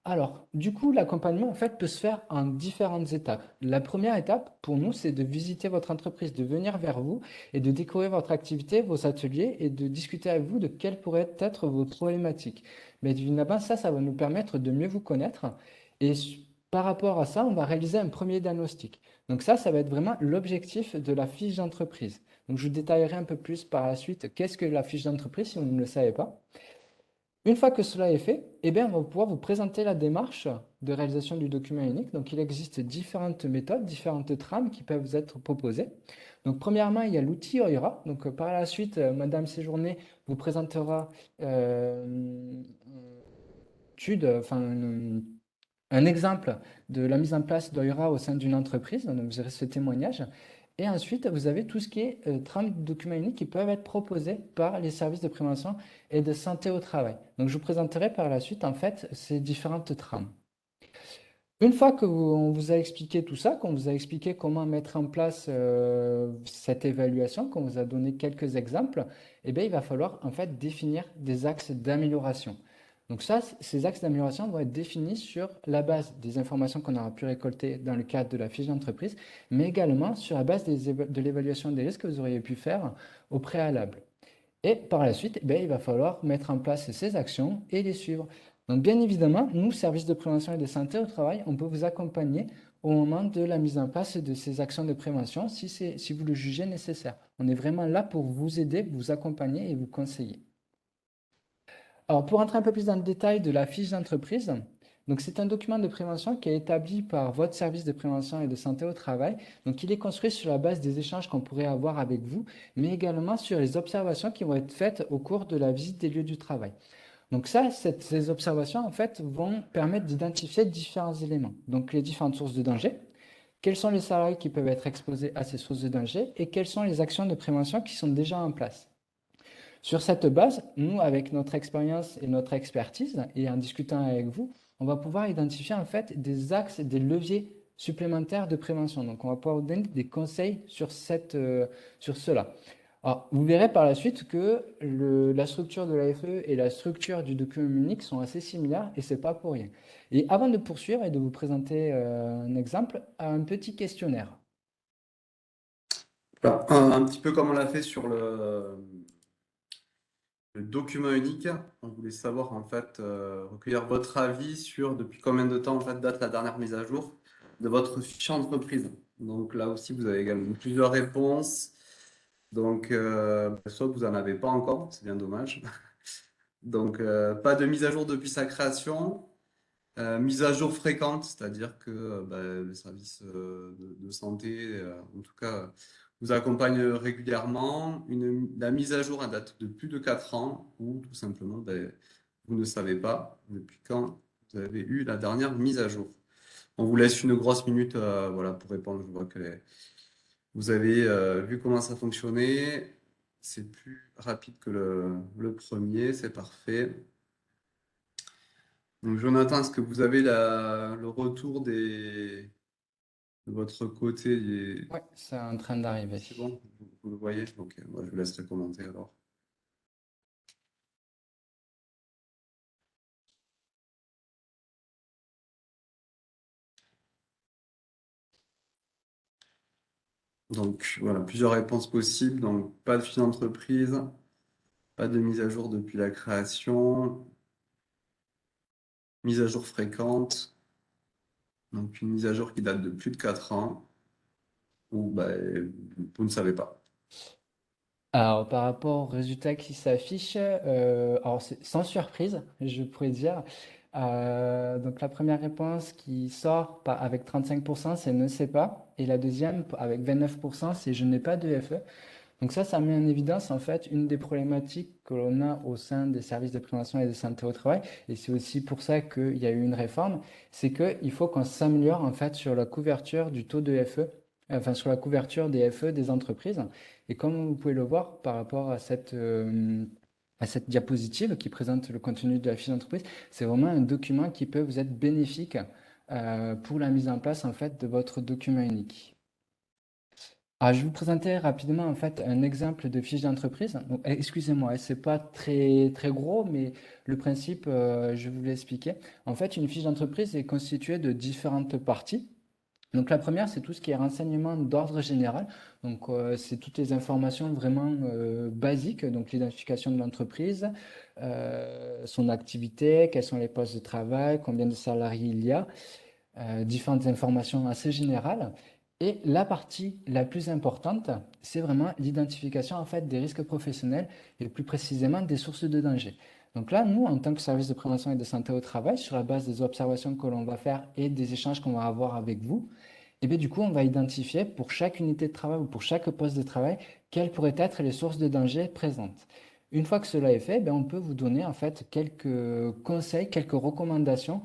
Alors, du coup, l'accompagnement, en fait, peut se faire en différentes étapes. La première étape, pour nous, c'est de visiter votre entreprise, de venir vers vous et de découvrir votre activité, vos ateliers et de discuter avec vous de quelles pourraient être vos problématiques. Mais évidemment, ça va nous permettre de mieux vous connaître. Et par rapport à ça, on va réaliser un premier diagnostic. Donc ça va être vraiment l'objectif de la fiche d'entreprise. Donc, je vous détaillerai un peu plus par la suite qu'est-ce que la fiche d'entreprise si vous ne le savez pas. Une fois que cela est fait, eh bien, on va pouvoir vous présenter la démarche de réalisation du document unique. Donc, il existe différentes méthodes, différentes trames qui peuvent vous être proposées. Donc, premièrement, il y a l'outil OIRA. Donc, par la suite, Madame Séjourné vous présentera une étude, enfin, un exemple de la mise en place d'OIRA au sein d'une entreprise. Donc, vous aurez ce témoignage. Et ensuite, vous avez tout ce qui est trames de documents uniques qui peuvent être proposés par les services de prévention et de santé au travail. Donc, je vous présenterai par la suite, en fait, ces différentes trames. Une fois qu'on vous a expliqué tout ça, qu'on vous a expliqué comment mettre en place cette évaluation, qu'on vous a donné quelques exemples, eh bien, il va falloir en fait définir des axes d'amélioration. Donc ça, ces axes d'amélioration vont être définis sur la base des informations qu'on aura pu récolter dans le cadre de la fiche d'entreprise, mais également sur la base de l'évaluation des risques que vous auriez pu faire au préalable. Et par la suite, eh bien, il va falloir mettre en place ces actions et les suivre. Donc, bien évidemment, nous, services de prévention et de santé au travail, on peut vous accompagner au moment de la mise en place de ces actions de prévention si vous le jugez nécessaire. On est vraiment là pour vous aider, vous accompagner et vous conseiller. Alors, pour entrer un peu plus dans le détail de la fiche d'entreprise, donc c'est un document de prévention qui est établi par votre service de prévention et de santé au travail. Donc, il est construit sur la base des échanges qu'on pourrait avoir avec vous, mais également sur les observations qui vont être faites au cours de la visite des lieux du travail. Donc ça, ces observations, en fait, vont permettre d'identifier différents éléments. Donc, les différentes sources de danger, quels sont les salariés qui peuvent être exposés à ces sources de danger et quelles sont les actions de prévention qui sont déjà en place. Sur cette base, nous, avec notre expérience et notre expertise, et en discutant avec vous, on va pouvoir identifier en fait des axes, des leviers supplémentaires de prévention. Donc, on va pouvoir vous donner des conseils sur cela. Alors, vous verrez par la suite que la structure de l'AFE et la structure du document unique sont assez similaires et c'est pas pour rien. Et avant de poursuivre et de vous présenter un exemple, un petit questionnaire. Voilà. Un petit peu comme on l'a fait sur le document unique, on voulait savoir en fait, recueillir votre avis sur depuis combien de temps en fait date la dernière mise à jour de votre fiche entreprise. Donc là aussi, vous avez également plusieurs réponses. Donc, soit vous n'en avez pas encore, c'est bien dommage. Donc, pas de mise à jour depuis sa création. Mise à jour fréquente, c'est-à-dire que le service de santé, en tout cas, vous accompagne régulièrement. La mise à jour à date de plus de 4 ans, ou tout simplement, vous ne savez pas depuis quand vous avez eu la dernière mise à jour. On vous laisse une grosse minute voilà, pour répondre. Je vois que vous avez vu comment ça fonctionnait. C'est plus rapide que le premier, c'est parfait. Donc, Jonathan, est-ce que vous avez le retour de votre côté? Ouais, c'est en train d'arriver. C'est bon, vous le voyez? Ok, moi je vous laisserai commenter alors. Donc voilà, plusieurs réponses possibles. Donc pas de fiche d'entreprise, pas de mise à jour depuis la création, mise à jour fréquente, donc une mise à jour qui date de plus de 4 ans, ou vous ne savez pas. Alors, par rapport aux résultats qui s'affichent, alors c'est sans surprise, je pourrais dire. Donc, la première réponse qui sort avec 35%, c'est ne sais pas. Et la deuxième, avec 29%, c'est je n'ai pas de FE. Donc ça met en évidence en fait une des problématiques que l'on a au sein des services de prévention et de santé au travail. Et c'est aussi pour ça qu'il y a eu une réforme, c'est qu'il faut qu'on s'améliore en fait sur la couverture du taux de FE, enfin sur la couverture des FE des entreprises. Et comme vous pouvez le voir par rapport à cette diapositive qui présente le contenu de la fiche d'entreprise, c'est vraiment un document qui peut vous être bénéfique pour la mise en place en fait de votre document unique. Je vais vous présenter rapidement en fait un exemple de fiche d'entreprise. Donc, excusez-moi, c'est pas très très gros, mais le principe, je vais vous l'expliquer. En fait, une fiche d'entreprise est constituée de différentes parties. Donc la première, c'est tout ce qui est renseignement d'ordre général. Donc c'est toutes les informations vraiment basiques, donc l'identification de l'entreprise, son activité, quels sont les postes de travail, combien de salariés il y a, différentes informations assez générales. Et la partie la plus importante, c'est vraiment l'identification en fait des risques professionnels et plus précisément des sources de danger. Donc là, nous, en tant que service de prévention et de santé au travail, sur la base des observations que l'on va faire et des échanges qu'on va avoir avec vous, et bien du coup, on va identifier pour chaque unité de travail ou pour chaque poste de travail quelles pourraient être les sources de danger présentes. Une fois que cela est fait, on peut vous donner en fait quelques conseils, quelques recommandations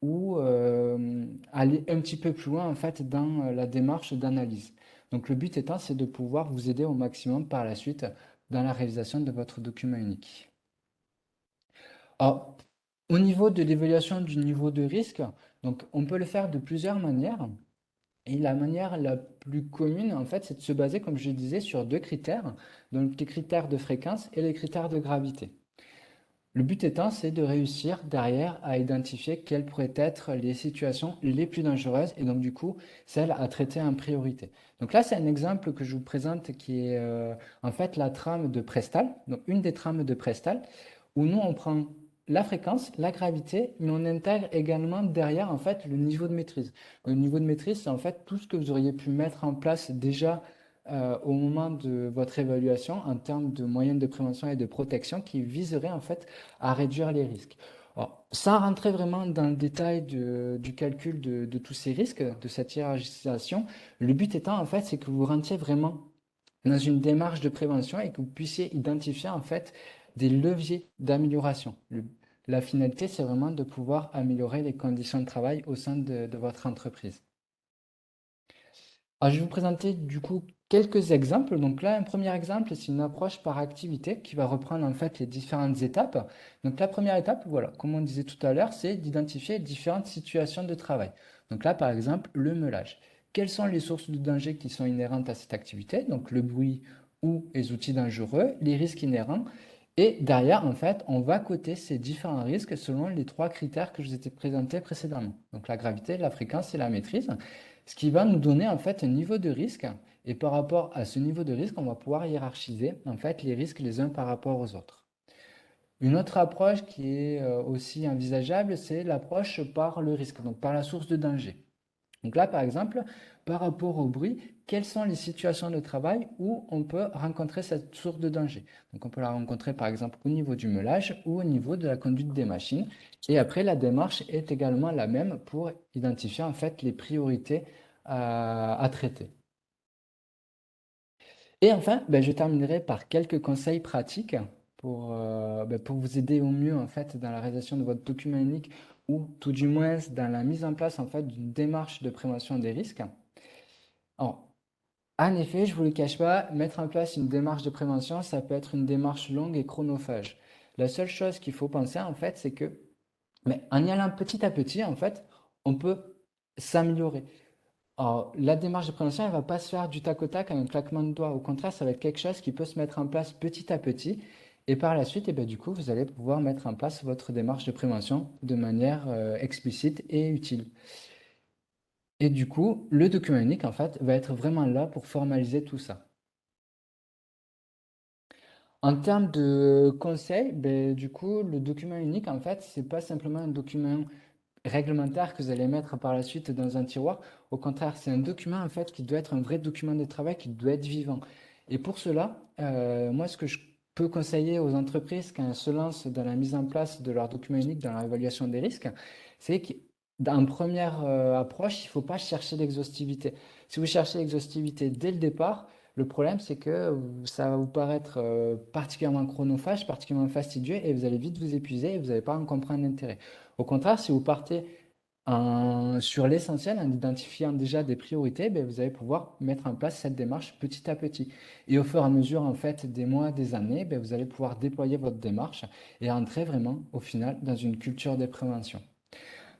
ou aller un petit peu plus loin en fait dans la démarche d'analyse. Donc le but étant, c'est de pouvoir vous aider au maximum par la suite dans la réalisation de votre document unique. Alors, au niveau de l'évaluation du niveau de risque, donc on peut le faire de plusieurs manières. Et la manière la plus commune, en fait, c'est de se baser, comme je disais, sur deux critères, donc les critères de fréquence et les critères de gravité. Le but étant, c'est de réussir derrière à identifier quelles pourraient être les situations les plus dangereuses et donc du coup celles à traiter en priorité. Donc là, c'est un exemple que je vous présente qui est en fait la trame de Prestal, donc une des trames de Prestal, où nous on prend la fréquence, la gravité, mais on intègre également derrière en fait le niveau de maîtrise. Le niveau de maîtrise, c'est en fait tout ce que vous auriez pu mettre en place déjà au moment de votre évaluation en termes de moyens de prévention et de protection qui viseraient en fait à réduire les risques. Alors, sans rentrer vraiment dans le détail du calcul de tous ces risques, de cette hiérarchisation, le but étant en fait, c'est que vous rentriez vraiment dans une démarche de prévention et que vous puissiez identifier en fait des leviers d'amélioration. La finalité, c'est vraiment de pouvoir améliorer les conditions de travail au sein de votre entreprise. Alors, je vais vous présenter du coup quelques exemples. Donc là, un premier exemple, c'est une approche par activité qui va reprendre en fait les différentes étapes. Donc la première étape, voilà, comme on disait tout à l'heure, c'est d'identifier différentes situations de travail. Donc là, par exemple, le meulage. Quelles sont les sources de danger qui sont inhérentes à cette activité? Donc le bruit ou les outils dangereux, les risques inhérents. Et derrière, en fait, on va coter ces différents risques selon les trois critères que je vous ai présentés précédemment. Donc la gravité, la fréquence et la maîtrise. Ce qui va nous donner en fait un niveau de risque. Et par rapport à ce niveau de risque, on va pouvoir hiérarchiser en fait les risques les uns par rapport aux autres. Une autre approche qui est aussi envisageable, c'est l'approche par le risque, donc par la source de danger. Donc là, par exemple, par rapport au bruit, quelles sont les situations de travail où on peut rencontrer cette source de danger? Donc on peut la rencontrer par exemple au niveau du meulage ou au niveau de la conduite des machines. Et après, la démarche est également la même pour identifier en fait les priorités à traiter. Et enfin, je terminerai par quelques conseils pratiques pour vous aider au mieux en fait dans la réalisation de votre document unique ou tout du moins dans la mise en place en fait d'une démarche de prévention des risques. Alors, en effet, je ne vous le cache pas, mettre en place une démarche de prévention, ça peut être une démarche longue et chronophage. La seule chose qu'il faut penser en fait, c'est que mais en y allant petit à petit, en fait, on peut s'améliorer. Alors, la démarche de prévention, elle ne va pas se faire du tac au tac avec un claquement de doigts. Au contraire, ça va être quelque chose qui peut se mettre en place petit à petit. Et par la suite, du coup, vous allez pouvoir mettre en place votre démarche de prévention de manière explicite et utile. Et du coup, le document unique, en fait, va être vraiment là pour formaliser tout ça. En termes de conseils, du coup, le document unique, en fait, c'est pas simplement un document réglementaire que vous allez mettre par la suite dans un tiroir. Au contraire, c'est un document en fait qui doit être un vrai document de travail qui doit être vivant. Et pour cela, moi, ce que je peux conseiller aux entreprises quand elles se lancent dans la mise en place de leur document unique, dans l'évaluation des risques, c'est que dans première approche, il ne faut pas chercher l'exhaustivité. Si vous cherchez l'exhaustivité dès le départ, le problème, c'est que ça va vous paraître particulièrement chronophage, particulièrement fastidieux, et vous allez vite vous épuiser et vous n'allez pas en comprendre l'intérêt. Au contraire, si vous partez sur l'essentiel, en identifiant déjà des priorités, vous allez pouvoir mettre en place cette démarche petit à petit. Et au fur et à mesure, en fait, des mois, des années, vous allez pouvoir déployer votre démarche et entrer vraiment, au final, dans une culture de prévention.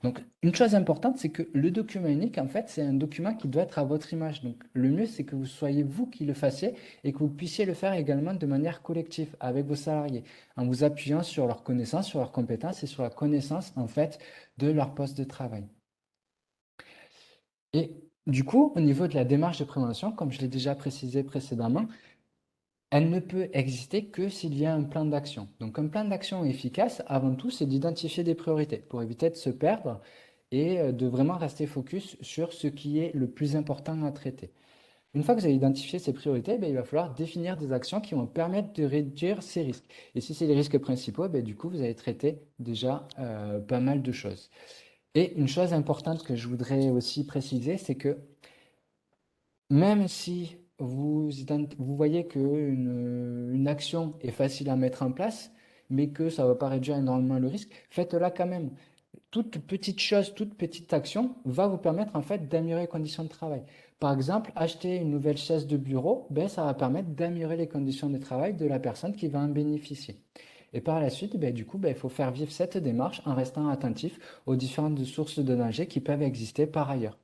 Donc, une chose importante, c'est que le document unique, en fait, c'est un document qui doit être à votre image. Donc, le mieux, c'est que vous soyez vous qui le fassiez et que vous puissiez le faire également de manière collective avec vos salariés, en vous appuyant sur leurs connaissances, sur leurs compétences et sur la connaissance, en fait, de leur poste de travail. Et du coup, au niveau de la démarche de prévention, comme je l'ai déjà précisé précédemment, elle ne peut exister que s'il y a un plan d'action. Donc un plan d'action efficace, avant tout, c'est d'identifier des priorités pour éviter de se perdre et de vraiment rester focus sur ce qui est le plus important à traiter. Une fois que vous avez identifié ces priorités, il va falloir définir des actions qui vont permettre de réduire ces risques. Et si c'est les risques principaux, du coup, vous allez traiter déjà pas mal de choses. Et une chose importante que je voudrais aussi préciser, c'est que même si vous voyez qu'une action est facile à mettre en place, mais que ça ne va pas réduire énormément le risque, faites-la quand même. Toute petite chose, toute petite action va vous permettre en fait d'améliorer les conditions de travail. Par exemple, acheter une nouvelle chaise de bureau, ça va permettre d'améliorer les conditions de travail de la personne qui va en bénéficier. Et par la suite, du coup, il faut faire vivre cette démarche en restant attentif aux différentes sources de danger qui peuvent exister par ailleurs.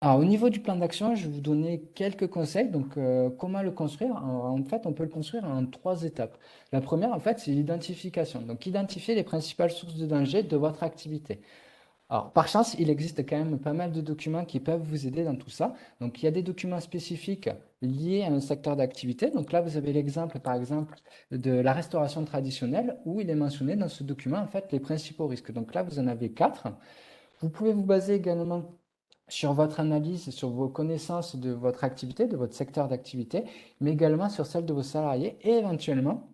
Alors, au niveau du plan d'action, je vais vous donner quelques conseils. Donc, comment le construire? En fait, on peut le construire en trois étapes. La première, en fait, c'est l'identification. Donc, identifier les principales sources de danger de votre activité. Alors, par chance, il existe quand même pas mal de documents qui peuvent vous aider dans tout ça. Donc, il y a des documents spécifiques liés à un secteur d'activité. Donc là, vous avez l'exemple, par exemple, de la restauration traditionnelle, où il est mentionné dans ce document, en fait, les principaux risques. Donc là, vous en avez quatre. Vous pouvez vous baser également sur votre analyse, sur vos connaissances de votre activité, de votre secteur d'activité, mais également sur celle de vos salariés et éventuellement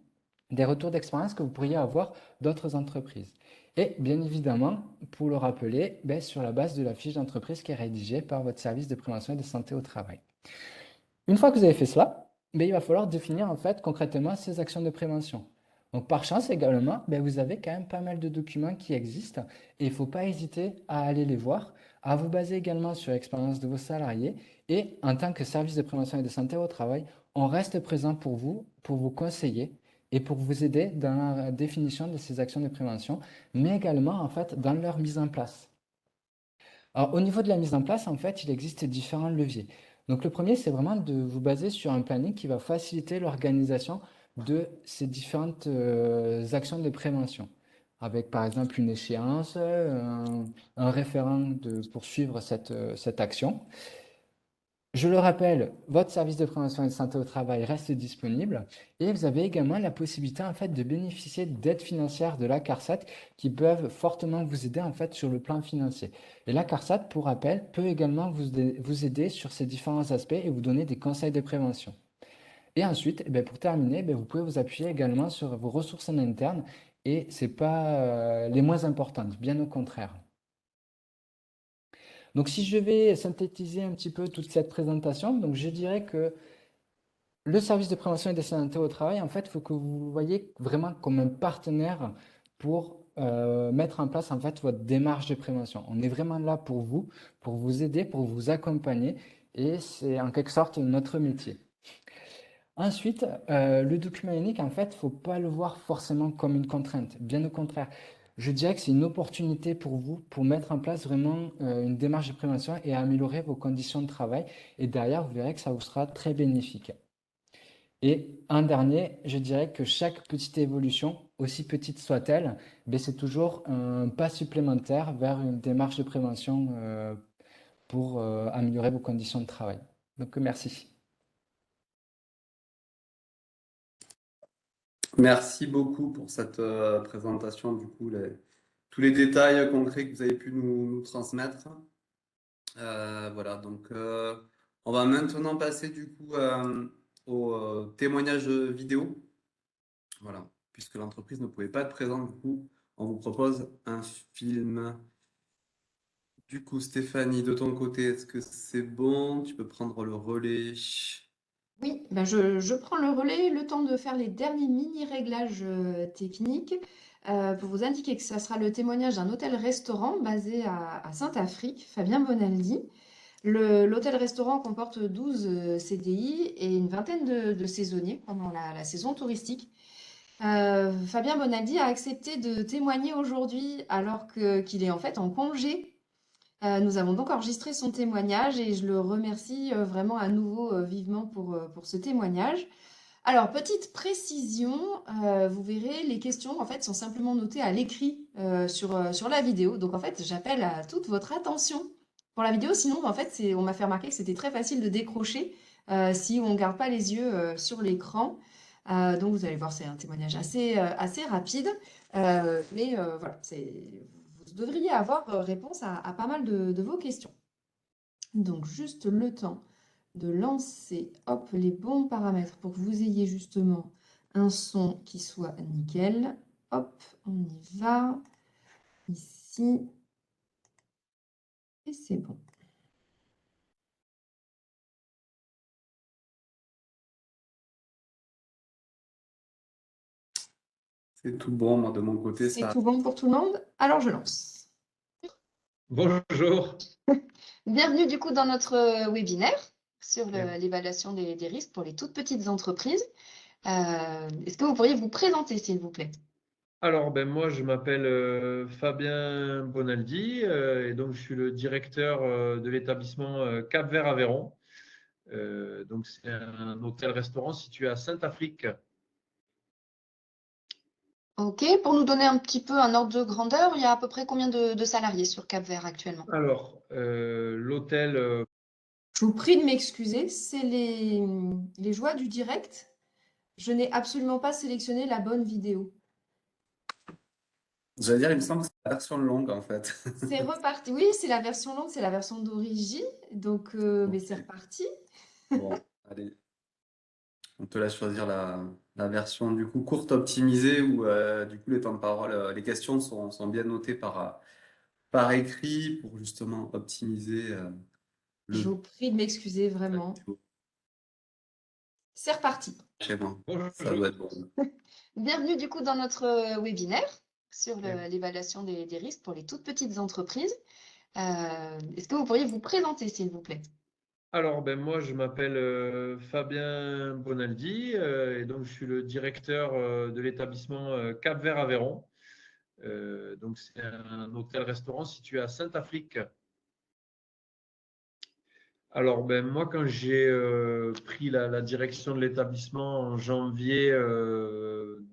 des retours d'expérience que vous pourriez avoir d'autres entreprises. Et bien évidemment, pour le rappeler, sur la base de la fiche d'entreprise qui est rédigée par votre service de prévention et de santé au travail. Une fois que vous avez fait cela, il va falloir définir en fait concrètement ces actions de prévention. Donc, par chance également, ben, vous avez quand même pas mal de documents qui existent et il ne faut pas hésiter à aller les voir, à vous baser également sur l'expérience de vos salariés et en tant que service de prévention et de santé au travail, on reste présent pour vous conseiller et pour vous aider dans la définition de ces actions de prévention, mais également en fait dans leur mise en place. Alors, au niveau de la mise en place, en fait, il existe différents leviers. Donc, le premier, c'est vraiment de vous baser sur un planning qui va faciliter l'organisation de ces différentes actions de prévention, avec par exemple une échéance, un référent pour suivre cette action. Je le rappelle, votre service de prévention et de santé au travail reste disponible et vous avez également la possibilité en fait de bénéficier d'aides financières de la CARSAT qui peuvent fortement vous aider en fait sur le plan financier. Et la CARSAT, pour rappel, peut également vous aider sur ces différents aspects et vous donner des conseils de prévention. Et ensuite, eh bien, pour terminer, eh bien, vous pouvez vous appuyer également sur vos ressources en interne et ce n'est pas les moins importantes, bien au contraire. Donc, si je vais synthétiser un petit peu toute cette présentation, donc je dirais que le service de prévention et de santé au travail, en fait, il faut que vous le voyez vraiment comme un partenaire pour mettre en place en fait votre démarche de prévention. On est vraiment là pour vous aider, pour vous accompagner, et c'est en quelque sorte notre métier. Ensuite, le document unique, en fait, il ne faut pas le voir forcément comme une contrainte. Bien au contraire, je dirais que c'est une opportunité pour vous pour mettre en place vraiment une démarche de prévention et améliorer vos conditions de travail. Et derrière, vous verrez que ça vous sera très bénéfique. Et un dernier, je dirais que chaque petite évolution, aussi petite soit-elle, ben c'est toujours un pas supplémentaire vers une démarche de prévention pour améliorer vos conditions de travail. Donc, merci. Merci beaucoup pour cette présentation, du coup, tous les détails concrets que vous avez pu nous transmettre. Voilà, donc on va maintenant passer du coup au témoignage vidéo. Voilà, puisque l'entreprise ne pouvait pas être présente, du coup, on vous propose un film. Du coup, Stéphanie, de ton côté, est-ce que c'est bon? Tu peux prendre le relais. Oui, ben je prends le relais, le temps de faire les derniers mini-réglages techniques pour vous indiquer que ça sera le témoignage d'un hôtel-restaurant basé à Saint-Afrique, Fabien Bonaldi. L'hôtel-restaurant comporte 12 CDI et une vingtaine de saisonniers pendant la saison touristique. Fabien Bonaldi a accepté de témoigner aujourd'hui alors qu'il est en fait en congé. Nous avons donc enregistré son témoignage et je le remercie vraiment à nouveau vivement pour ce témoignage. Alors, petite précision, vous verrez, les questions en fait sont simplement notées à l'écrit sur la vidéo. Donc en fait, j'appelle à toute votre attention pour la vidéo. Sinon, en fait, on m'a fait remarquer que c'était très facile de décrocher si on ne garde pas les yeux sur l'écran. Donc vous allez voir, c'est un témoignage assez rapide. Mais voilà, vous devriez avoir réponse à pas mal de vos questions. Donc juste le temps de lancer hop, les bons paramètres pour que vous ayez justement un son qui soit nickel. Hop, on y va. Ici. Et c'est bon. C'est tout bon, moi, de mon côté, C'est ça. tout bon pour tout le monde? Alors je lance. Bonjour. Bienvenue du coup dans notre webinaire sur Bien. l'évaluation des risques pour les toutes petites entreprises. Est-ce que vous pourriez vous présenter, s'il vous plaît? Alors, ben, moi, je m'appelle Fabien Bonaldi et donc je suis le directeur de l'établissement Cap-Vert Aveyron. Donc, c'est un hôtel-restaurant situé à Saint-Afrique. Ok, pour nous donner un petit peu un ordre de grandeur, il y a à peu près combien de salariés sur Cap-Vert actuellement? Alors, l'hôtel, Je vous prie de m'excuser, c'est les joies du direct. Je n'ai absolument pas sélectionné la bonne vidéo. J'allais dire, il me semble que c'est la version longue, en fait. C'est reparti. Oui, c'est la version longue, c'est la version d'origine. Donc, mais c'est Ok. reparti. Bon, allez, on te laisse choisir la version du coup courte optimisée où du coup les temps de parole, les questions sont bien notées par écrit pour justement optimiser Je le vous prie de m'excuser la vraiment. vidéo. C'est reparti. C'est bon, ça Bonjour. doit être bon. Bienvenue du coup dans notre webinaire sur l'évaluation des risques pour les toutes petites entreprises. Est-ce que vous pourriez vous présenter, s'il vous plaît? Alors, moi, je m'appelle Fabien Bonaldi et donc je suis le directeur de l'établissement Cap Vert Aveyron. Donc, c'est un hôtel-restaurant situé à Saint-Affrique. Alors, moi, quand j'ai pris la direction de l'établissement en janvier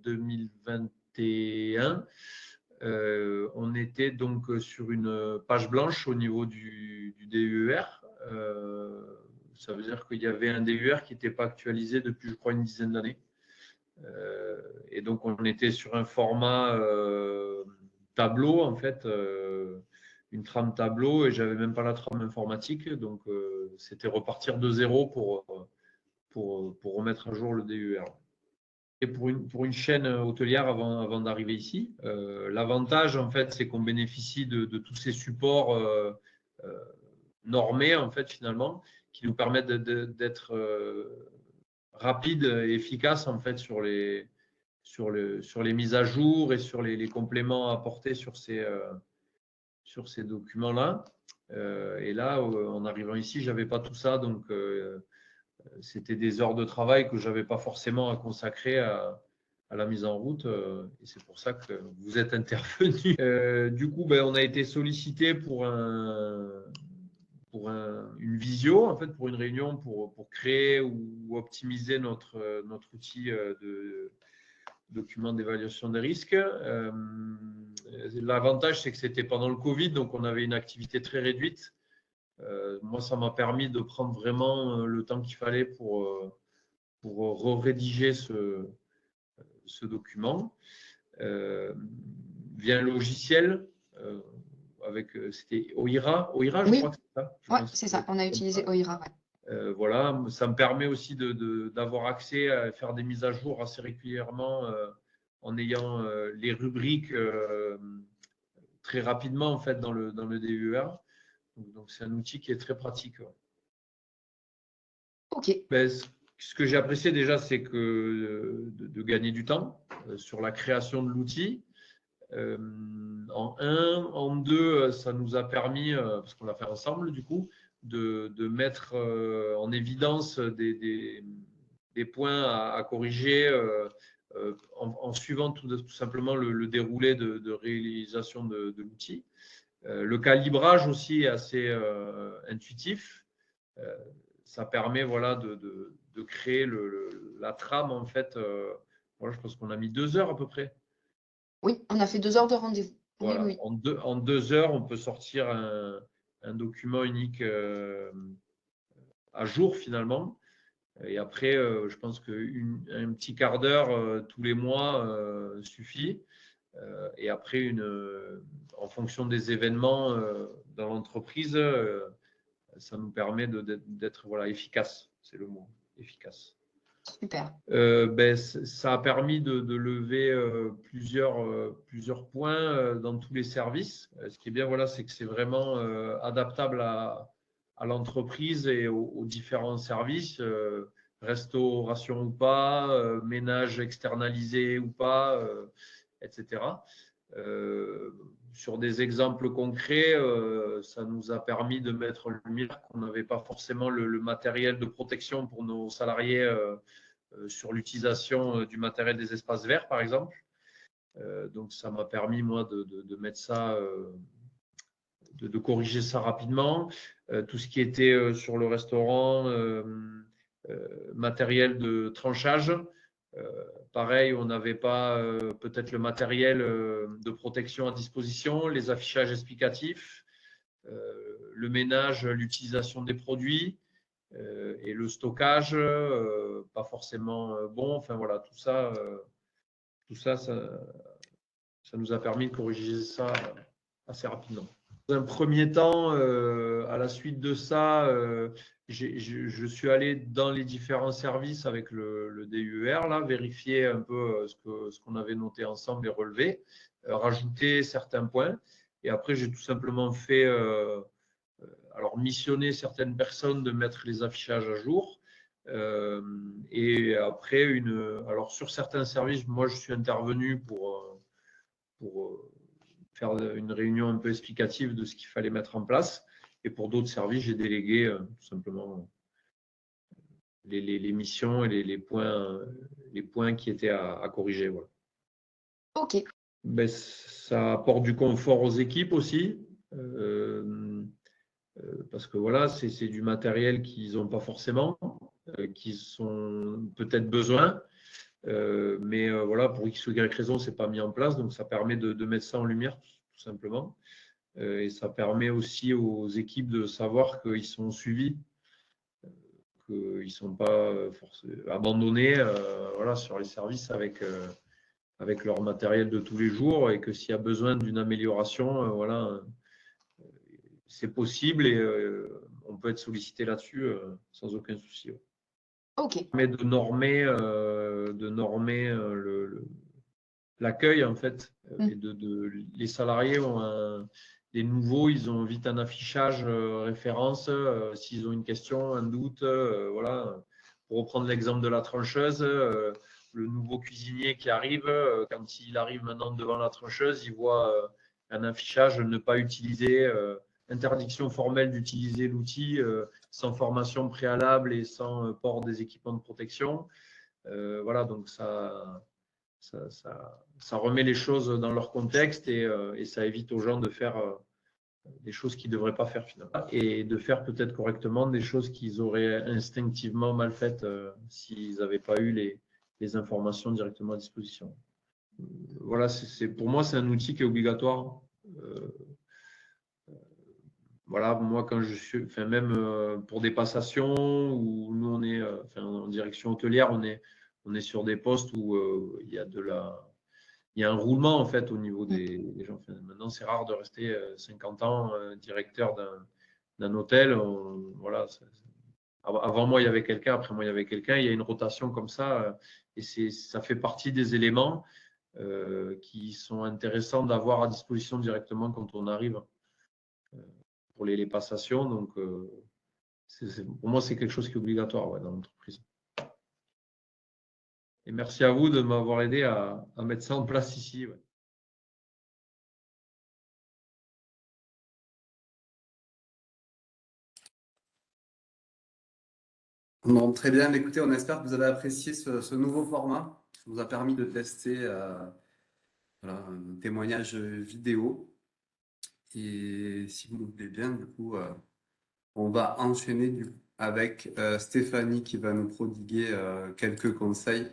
2021, on était donc sur une page blanche au niveau du DUER. Ça veut dire qu'il y avait un DUER qui n'était pas actualisé depuis, je crois, une dizaine d'années. Et donc, on était sur un format tableau, en fait, une trame tableau, et j'avais même pas la trame informatique. Donc, c'était repartir de zéro pour remettre à jour le DUER. Et pour une chaîne hôtelière avant d'arriver ici, l'avantage, en fait, c'est qu'on bénéficie de tous ces supports normés, en fait, finalement, qui nous permettent d'être rapide et efficace, en fait, sur les mises à jour et sur les compléments apportés sur ces documents-là. Et là, en arrivant ici, je n'avais pas tout ça, donc c'était des heures de travail que je n'avais pas forcément à consacrer à la mise en route. Et c'est pour ça que vous êtes intervenu. Du coup, on a été sollicité pour une visio, en fait, pour une réunion pour créer ou optimiser notre outil de document d'évaluation des risques. L'avantage, c'est que c'était pendant le Covid, donc on avait une activité très réduite. Moi, ça m'a permis de prendre vraiment le temps qu'il fallait pour rédiger ce document via un logiciel c'était OIRA, je Oui. crois que c'est ça. Oui, c'est ça. On a utilisé OIRA. Ouais. Voilà, ça me permet aussi d'avoir accès à faire des mises à jour assez régulièrement en ayant les rubriques très rapidement, en fait, dans le DUER. Donc, c'est un outil qui est très pratique. Ouais. OK. Ce que j'ai apprécié déjà, c'est de gagner du temps sur la création de l'outil. En un, en deux, ça nous a permis, parce qu'on l'a fait ensemble du coup, de mettre en évidence des points à corriger en suivant tout simplement le déroulé de réalisation de l'outil. Le calibrage aussi est assez intuitif. Ça permet de créer la trame, en fait. Voilà, je pense qu'on a mis 2 heures à peu près. Oui, on a fait 2 heures de rendez-vous. Voilà. Oui. En 2 heures, on peut sortir un document unique à jour finalement. Et après, je pense qu'un petit quart d'heure tous les mois suffit. Et après, en fonction des événements dans l'entreprise, ça nous permet d'être efficace. C'est le mot, efficace. Super. Ça a permis de lever plusieurs points dans tous les services. Ce qui est bien, c'est que c'est vraiment adaptable à l'entreprise et aux différents services, restauration ou pas, ménage externalisé ou pas, etc. Sur des exemples concrets, ça nous a permis de mettre en lumière qu'on n'avait pas forcément le matériel de protection pour nos salariés sur l'utilisation du matériel des espaces verts, par exemple. Donc, ça m'a permis, moi, de mettre ça, de corriger ça rapidement. Tout ce qui était sur le restaurant, matériel de tranchage. Pareil, on n'avait pas peut-être le matériel de protection à disposition, les affichages explicatifs, le ménage, l'utilisation des produits. Et le stockage, pas forcément bon. Enfin voilà, tout ça, ça nous a permis de corriger ça assez rapidement. Dans un premier temps, à la suite de ça, je suis allé dans les différents services avec le DUER, là, vérifier un peu ce qu'on avait noté ensemble et relevé, rajouter certains points. Et après, j'ai tout simplement fait missionner certaines personnes de mettre les affichages à jour. Et après, alors sur certains services, moi je suis intervenu pour faire une réunion un peu explicative de ce qu'il fallait mettre en place. Et pour d'autres services, j'ai délégué tout simplement les missions et les points qui étaient à corriger. Voilà. Ok. Ben, ça apporte du confort aux équipes aussi. Parce que voilà, c'est du matériel qu'ils n'ont pas forcément, qu'ils ont peut-être besoin. Mais voilà, pour X ou Y raison, ce n'est pas mis en place. Donc, ça permet de mettre ça en lumière, tout simplement. Et ça permet aussi aux équipes de savoir qu'ils sont suivis, qu'ils ne sont pas abandonnés voilà, sur les services avec leur matériel de tous les jours et que s'il y a besoin d'une amélioration, voilà, c'est possible et on peut être sollicité là-dessus sans aucun souci. Ok. Mais de normer l'accueil en fait. Et les salariés les nouveaux, ils ont vite un affichage référence s'ils ont une question, un doute. Voilà. Pour reprendre l'exemple de la trancheuse, le nouveau cuisinier qui arrive, quand il arrive maintenant devant la trancheuse, il voit un affichage ne pas utiliser, interdiction formelle d'utiliser l'outil sans formation préalable et sans port des équipements de protection. Voilà, donc ça remet les choses dans leur contexte et ça évite aux gens de faire des choses qu'ils ne devraient pas faire finalement et de faire peut-être correctement des choses qu'ils auraient instinctivement mal faites s'ils n'avaient pas eu les informations directement à disposition. Voilà, pour moi, c'est un outil qui est obligatoire. Voilà, moi, quand je suis, enfin, même pour des passations où nous, on est en direction hôtelière, on est sur des postes où il y a un roulement en fait au niveau des gens. Enfin, maintenant, c'est rare de rester 50 ans directeur d'un hôtel. Voilà, avant moi, il y avait quelqu'un, après moi, il y avait quelqu'un. Il y a une rotation comme ça et ça fait partie des éléments qui sont intéressants d'avoir à disposition directement quand on arrive pour les passations. Donc, pour moi, c'est quelque chose qui est obligatoire dans l'entreprise. Et merci à vous de m'avoir aidé à mettre ça en place ici. Ouais. Bon, très bien. Écoutez, on espère que vous avez apprécié ce nouveau format. Ça nous a permis de tester voilà, un témoignage vidéo. Et si vous le voulez bien, du coup, on va enchaîner avec Stéphanie qui va nous prodiguer quelques conseils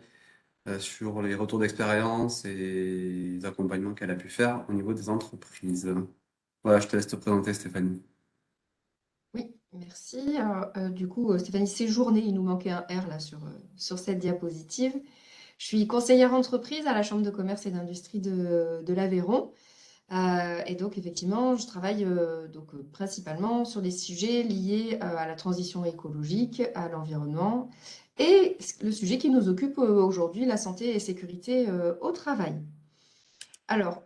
sur les retours d'expérience et les accompagnements qu'elle a pu faire au niveau des entreprises. Voilà, je te laisse te présenter, Stéphanie. Oui, merci. Alors, du coup, Stéphanie Séjourné, il nous manquait un R là sur cette diapositive. Je suis conseillère entreprise à la Chambre de commerce et d'industrie de l'Aveyron. Et donc, effectivement, je travaille principalement sur les sujets liés à la transition écologique, à l'environnement et le sujet qui nous occupe aujourd'hui, la santé et sécurité au travail. Alors,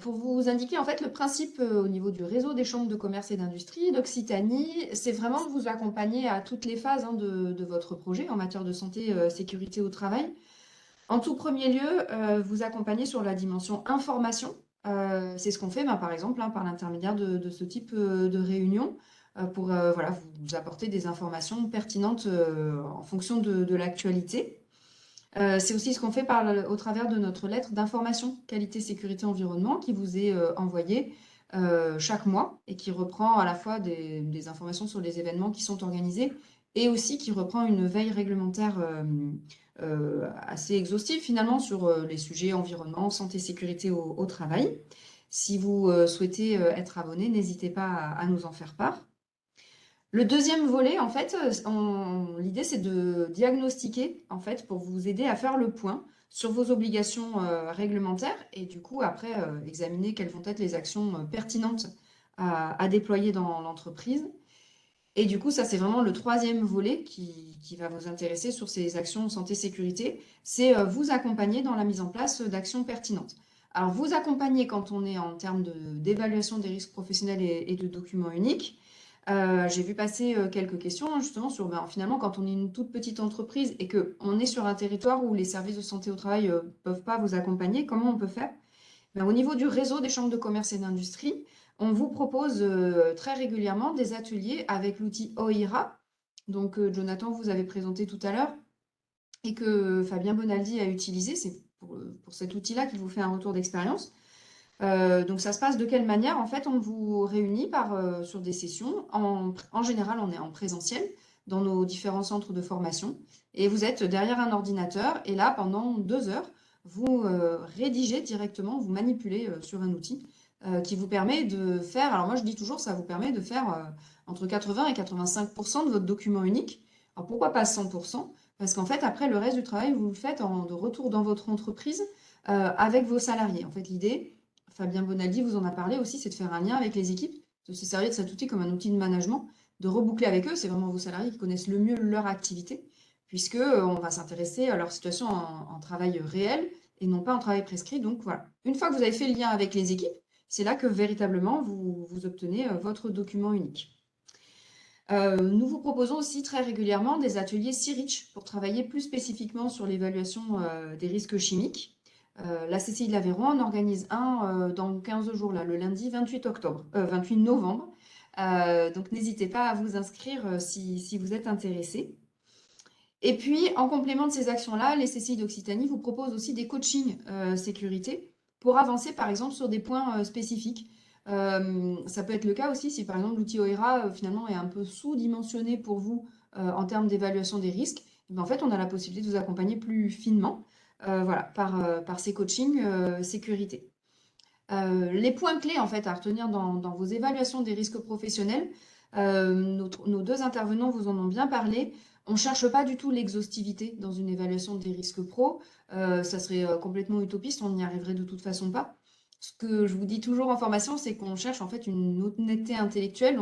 pour vous indiquer en fait le principe au niveau du réseau des chambres de commerce et d'industrie d'Occitanie, c'est vraiment de vous accompagner à toutes les phases de votre projet en matière de santé, sécurité au travail. En tout premier lieu, vous accompagner sur la dimension information. C'est ce qu'on fait, par exemple, par l'intermédiaire de ce type de réunion, pour voilà, vous apporter des informations pertinentes en fonction de l'actualité. C'est aussi ce qu'on fait au travers de notre lettre d'information qualité, sécurité, environnement qui vous est envoyée chaque mois et qui reprend à la fois des informations sur les événements qui sont organisés et aussi qui reprend une veille réglementaire assez exhaustive finalement sur les sujets environnement, santé, sécurité au travail. Si vous souhaitez être abonné, n'hésitez pas à nous en faire part. Le deuxième volet, en fait, l'idée, c'est de diagnostiquer, en fait, pour vous aider à faire le point sur vos obligations réglementaires et du coup, après, examiner quelles vont être les actions pertinentes à déployer dans l'entreprise. Et du coup, ça, c'est vraiment le troisième volet qui va vous intéresser sur ces actions santé-sécurité. C'est vous accompagner dans la mise en place d'actions pertinentes. Alors, vous accompagner quand on est en termes d'évaluation des risques professionnels et de documents uniques. J'ai vu passer quelques questions justement sur finalement quand on est une toute petite entreprise et qu'on est sur un territoire où les services de santé au travail ne peuvent pas vous accompagner, comment on peut faire? Au niveau du réseau des chambres de commerce et d'industrie, on vous propose très régulièrement des ateliers avec l'outil OIRA, donc Jonathan vous avez présenté tout à l'heure, et que Fabien Bonaldi a utilisé. C'est pour cet outil-là qu'il vous fait un retour d'expérience. Donc ça se passe de quelle manière? En fait, on vous réunit sur des sessions. En général, on est en présentiel dans nos différents centres de formation. Et vous êtes derrière un ordinateur. Et là, pendant 2 heures, vous rédigez directement, vous manipulez sur un outil qui vous permet de faire, alors moi je dis toujours, ça vous permet de faire entre 80 et 85% de votre document unique. Alors pourquoi pas 100%? Parce qu'en fait, après, le reste du travail, vous le faites de retour dans votre entreprise avec vos salariés. En fait, l'idée, Fabien Bonaldi vous en a parlé aussi, c'est de faire un lien avec les équipes, de se servir de cet outil comme un outil de management, de reboucler avec eux. C'est vraiment vos salariés qui connaissent le mieux leur activité, puisque on va s'intéresser à leur situation en travail réel et non pas en travail prescrit. Donc voilà. Une fois que vous avez fait le lien avec les équipes, c'est là que véritablement vous obtenez votre document unique. Nous vous proposons aussi très régulièrement des ateliers C-REACH pour travailler plus spécifiquement sur l'évaluation des risques chimiques. La CCI de l'Aveyron en organise un dans 15 jours, là, le lundi 28 novembre. Donc n'hésitez pas à vous inscrire si vous êtes intéressé. Et puis, en complément de ces actions-là, les CCI d'Occitanie vous proposent aussi des coachings sécurité pour avancer, par exemple, sur des points spécifiques. Ça peut être le cas aussi si, par exemple, l'outil OERA, finalement, est un peu sous-dimensionné pour vous en termes d'évaluation des risques. Et bien, en fait, on a la possibilité de vous accompagner plus finement voilà, par ces coachings sécurité. Les points clés, en fait, à retenir dans vos évaluations des risques professionnels, nos deux intervenants vous en ont bien parlé. On ne cherche pas du tout l'exhaustivité dans une évaluation des risques pro. Ça serait complètement utopiste, on n'y arriverait de toute façon pas. Ce que je vous dis toujours en formation, c'est qu'on cherche en fait une honnêteté intellectuelle,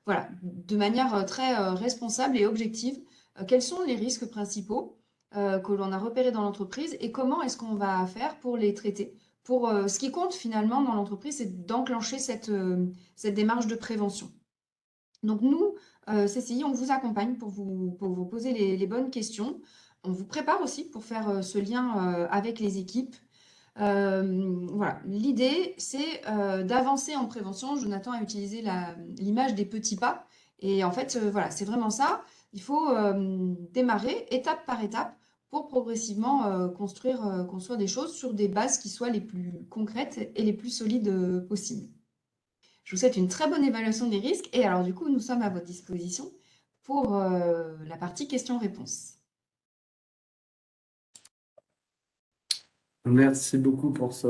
voilà, de manière très responsable et objective. Quels sont les risques principaux que l'on a repérés dans l'entreprise et comment est-ce qu'on va faire pour les traiter? Ce qui compte finalement dans l'entreprise, c'est d'enclencher cette démarche de prévention. Donc nous, CCI, on vous accompagne pour vous poser les bonnes questions. On vous prépare aussi pour faire ce lien avec les équipes. Voilà, l'idée, c'est d'avancer en prévention. Jonathan a utilisé l'image des petits pas. Et en fait, voilà, c'est vraiment ça. Il faut démarrer étape par étape pour progressivement construire des choses sur des bases qui soient les plus concrètes et les plus solides possibles. Je vous souhaite une très bonne évaluation des risques. Et alors, du coup, nous sommes à votre disposition pour la partie questions-réponses. Merci beaucoup pour ce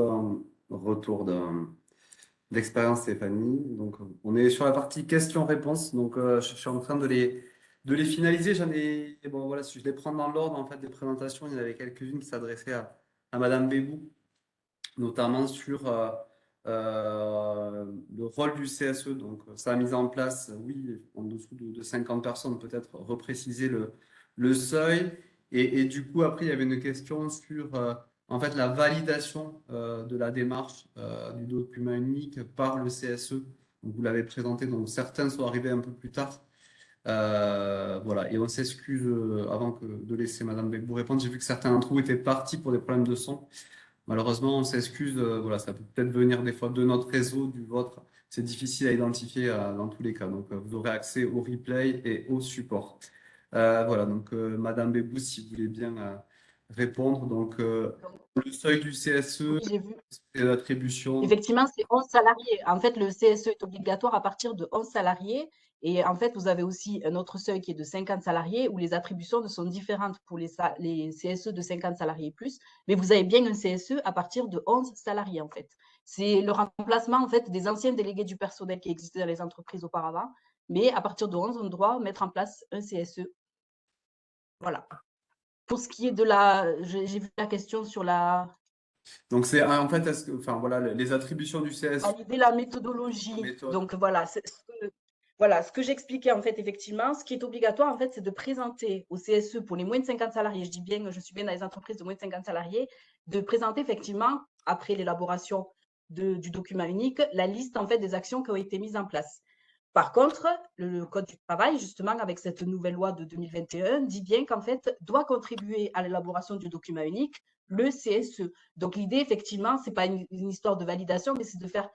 retour d'expérience, Stéphanie. Donc, on est sur la partie questions-réponses. Donc, je suis en train de les finaliser. Bon, voilà, si je les prends dans l'ordre, en fait, des présentations, il y en avait quelques-unes qui s'adressaient à Madame Bébou, notamment sur le rôle du CSE. Donc, sa mise en place, oui, en dessous de 50 personnes, peut-être repréciser le seuil. Et du coup, après, il y avait une question sur en fait, la validation de la démarche du document unique par le CSE. Donc, vous l'avez présenté, donc certains sont arrivés un peu plus tard. Voilà, et on s'excuse avant de laisser Madame Becbou répondre. J'ai vu que certains d'entre vous étaient partis pour des problèmes de son. Malheureusement, on s'excuse. Voilà, ça peut peut-être venir des fois de notre réseau, du vôtre. C'est difficile à identifier dans tous les cas. Donc, vous aurez accès au replay et au support. Voilà, donc Madame Bébou, si vous voulez bien répondre. Donc, le seuil du CSE, Oui, j'ai vu. c'est l'attribution. Effectivement, c'est 11 salariés. En fait, le CSE est obligatoire à partir de 11 salariés. Et en fait, vous avez aussi un autre seuil qui est de 50 salariés où les attributions sont différentes pour les CSE de 50 salariés et plus. Mais vous avez bien un CSE à partir de 11 salariés, en fait. C'est le remplacement, en fait, des anciens délégués du personnel qui existaient dans les entreprises auparavant. Mais à partir de 11, on doit mettre en place un CSE. Voilà. Pour ce qui est de j'ai vu la question sur Donc, c'est en fait, enfin, voilà, les attributions du CSE. valider la méthodologie. Donc voilà, ce que j'expliquais en fait, effectivement, ce qui est obligatoire en fait, c'est de présenter au CSE pour les moins de 50 salariés, je suis bien dans les entreprises de moins de 50 salariés, de présenter effectivement, après l'élaboration du document unique, la liste en fait des actions qui ont été mises en place. Par contre, le Code du travail, justement, avec cette nouvelle loi de 2021, dit bien qu'en fait, doit contribuer à l'élaboration du document unique, le CSE. Donc l'idée, effectivement, c'est pas une histoire de validation, mais c'est de faire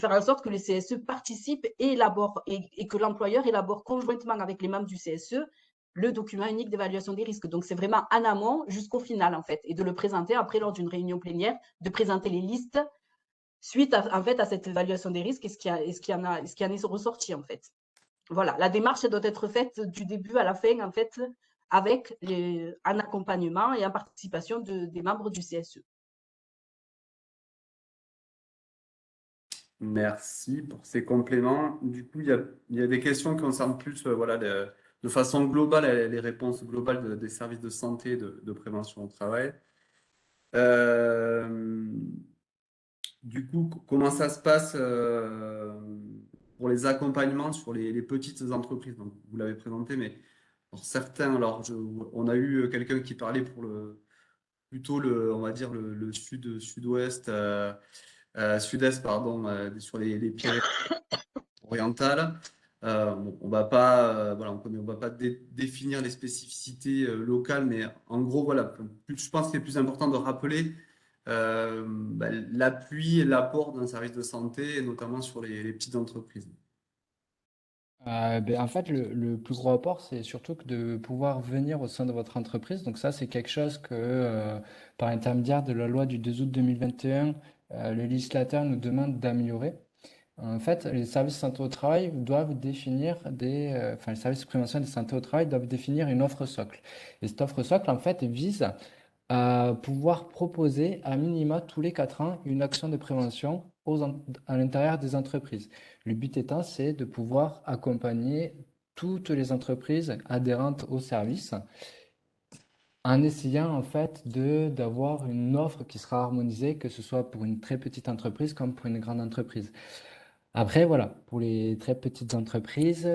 en sorte que le CSE participe et élabore et que l'employeur élabore conjointement avec les membres du CSE le document unique d'évaluation des risques. Donc c'est vraiment en amont jusqu'au final, en fait, et de le présenter après lors d'une réunion plénière, de présenter les listes suite en fait, à cette évaluation des risques et ce qui en est ressorti, en fait. Voilà, la démarche doit être faite du début à la fin, en fait, avec un accompagnement et en participation des membres du CSE. Merci pour ces compléments. Du coup, il y a des questions qui concernent plus voilà, de façon globale les réponses globales des services de santé et de prévention au travail. Euh, du coup, comment ça se passe pour les accompagnements sur les petites entreprises? Donc, vous l'avez présenté, mais pour certains, on a eu quelqu'un qui parlait pour plutôt on va dire le sud-ouest, sud-est, pardon, sur les Pyrénées orientales. Bon, on va pas, voilà, on va pas définir les spécificités locales, mais en gros, voilà, je pense qu'il est plus important de rappeler l'appui et l'apport d'un service de santé, et notamment sur les petites entreprises. En fait, le plus gros apport, c'est surtout que de pouvoir venir au sein de votre entreprise. Donc ça, c'est quelque chose que, par intermédiaire de la loi du 2 août 2021, le législateur nous demande d'améliorer. En fait, les services de santé au travail doivent définir enfin, les services de prévention de santé au travail doivent définir une offre socle. Et cette offre socle, en fait, vise à pouvoir proposer à minima tous les 4 ans une action de prévention à l'intérieur des entreprises. Le but étant, c'est de pouvoir accompagner toutes les entreprises adhérentes au service en essayant en fait d'avoir une offre qui sera harmonisée, que ce soit pour une très petite entreprise comme pour une grande entreprise. Après, voilà, pour les très petites entreprises,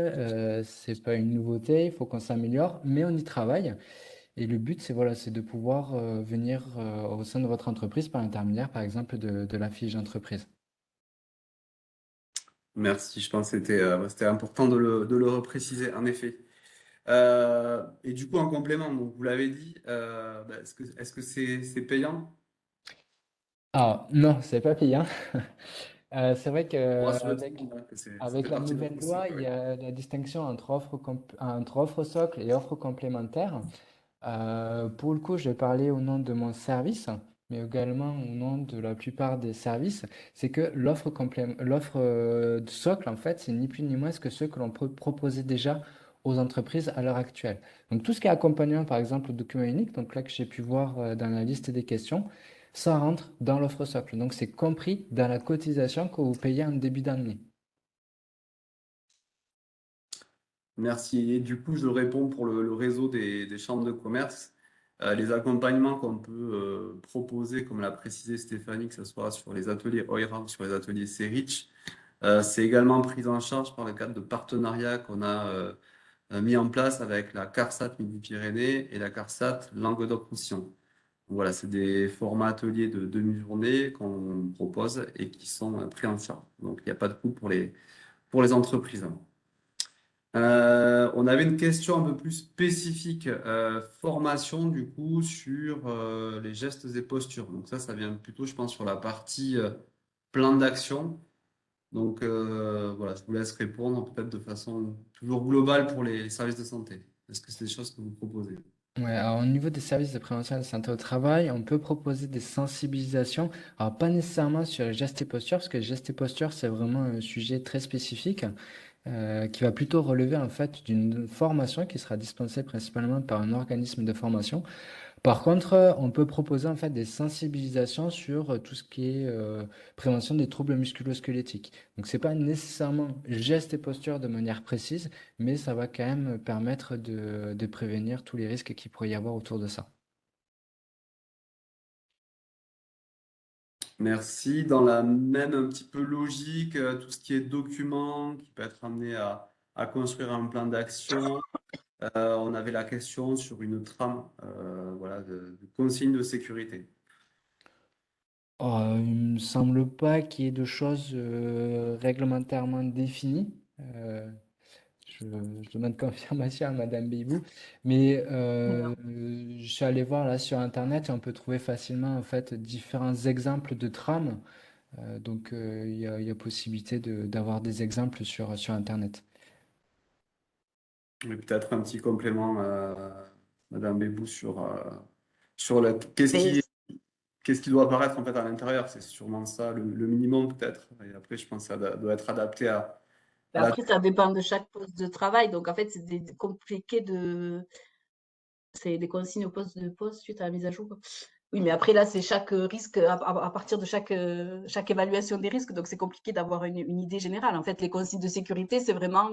c'est pas une nouveauté, il faut qu'on s'améliore, mais on y travaille. Et le but, c'est voilà, c'est de pouvoir venir au sein de votre entreprise par l'intermédiaire, par exemple, de la fiche d'entreprise. Merci, je pense que c'était important de le repréciser, en effet. Et du coup, en complément, donc, vous l'avez dit, est-ce que c'est payant? Ah, non, c'est pas payant. C'est vrai Pour rassurer tout le qu'avec monde, hein, que ça avec fait la partie de nouvelle votre loi, cycle, il oui. y a la distinction entre offre socle et offre complémentaire. Pour le coup, je vais parler au nom de mon service, mais également au nom de la plupart des services. C'est que l'offre de socle, en fait, c'est ni plus ni moins que ce que l'on peut proposer déjà aux entreprises à l'heure actuelle. Donc, tout ce qui est accompagnement, par exemple, au document unique, donc là que j'ai pu voir dans la liste des questions, ça rentre dans l'offre socle. Donc, c'est compris dans la cotisation que vous payez en début d'année. Merci. Et du coup, je réponds pour le réseau des chambres de commerce. Les accompagnements qu'on peut proposer, comme l'a précisé Stéphanie, que ce soit sur les ateliers OIRA ou sur les ateliers CERIC, c'est également pris en charge par le cadre de partenariats qu'on a mis en place avec la CARSAT Midi-Pyrénées et la CARSAT Languedoc-Roussillon. Voilà, c'est des formats ateliers de demi-journée qu'on propose et qui sont pris en charge. Donc, il n'y a pas de coût pour les entreprises. On avait une question un peu plus spécifique, formation du coup sur les gestes et postures. Donc ça vient plutôt, je pense, sur la partie plan d'action. Donc voilà, je vous laisse répondre peut-être de façon toujours globale pour les services de santé. Est-ce que c'est des choses que vous proposez? Ouais, alors au niveau des services de prévention et de santé au travail, on peut proposer des sensibilisations. Alors pas nécessairement sur les gestes et postures, parce que les gestes et postures, c'est vraiment un sujet très spécifique qui va plutôt relever en fait d'une formation qui sera dispensée principalement par un organisme de formation. Par contre, on peut proposer en fait des sensibilisations sur tout ce qui est prévention des troubles musculo-squelettiques. Donc, c'est pas nécessairement gestes et postures de manière précise, mais ça va quand même permettre de prévenir tous les risques qu'il pourrait y avoir autour de ça. Merci. Dans la même un petit peu logique, tout ce qui est document qui peut être amené à construire un plan d'action. On avait la question sur une trame voilà, de consignes de sécurité. Il me semble pas qu'il y ait de choses réglementairement définies. Euh, je demande confirmation à Madame Bibou, mais Alors, je suis allé voir là sur Internet et on peut trouver facilement en fait différents exemples de trames. Donc il y a possibilité d'avoir des exemples sur Internet. Et peut-être un petit complément, Madame Bébou, sur mais qu'est-ce qui doit apparaître en fait à l'intérieur. C'est sûrement ça, le minimum peut-être. Et après, je pense que ça doit être adapté à la... après, ça dépend de chaque poste de travail. Donc, en fait, compliqué c'est des consignes au poste suite à la mise à jour. Oui, mais après, là, c'est chaque risque, à partir de chaque évaluation des risques. Donc, c'est compliqué d'avoir une idée générale. En fait, les consignes de sécurité, c'est vraiment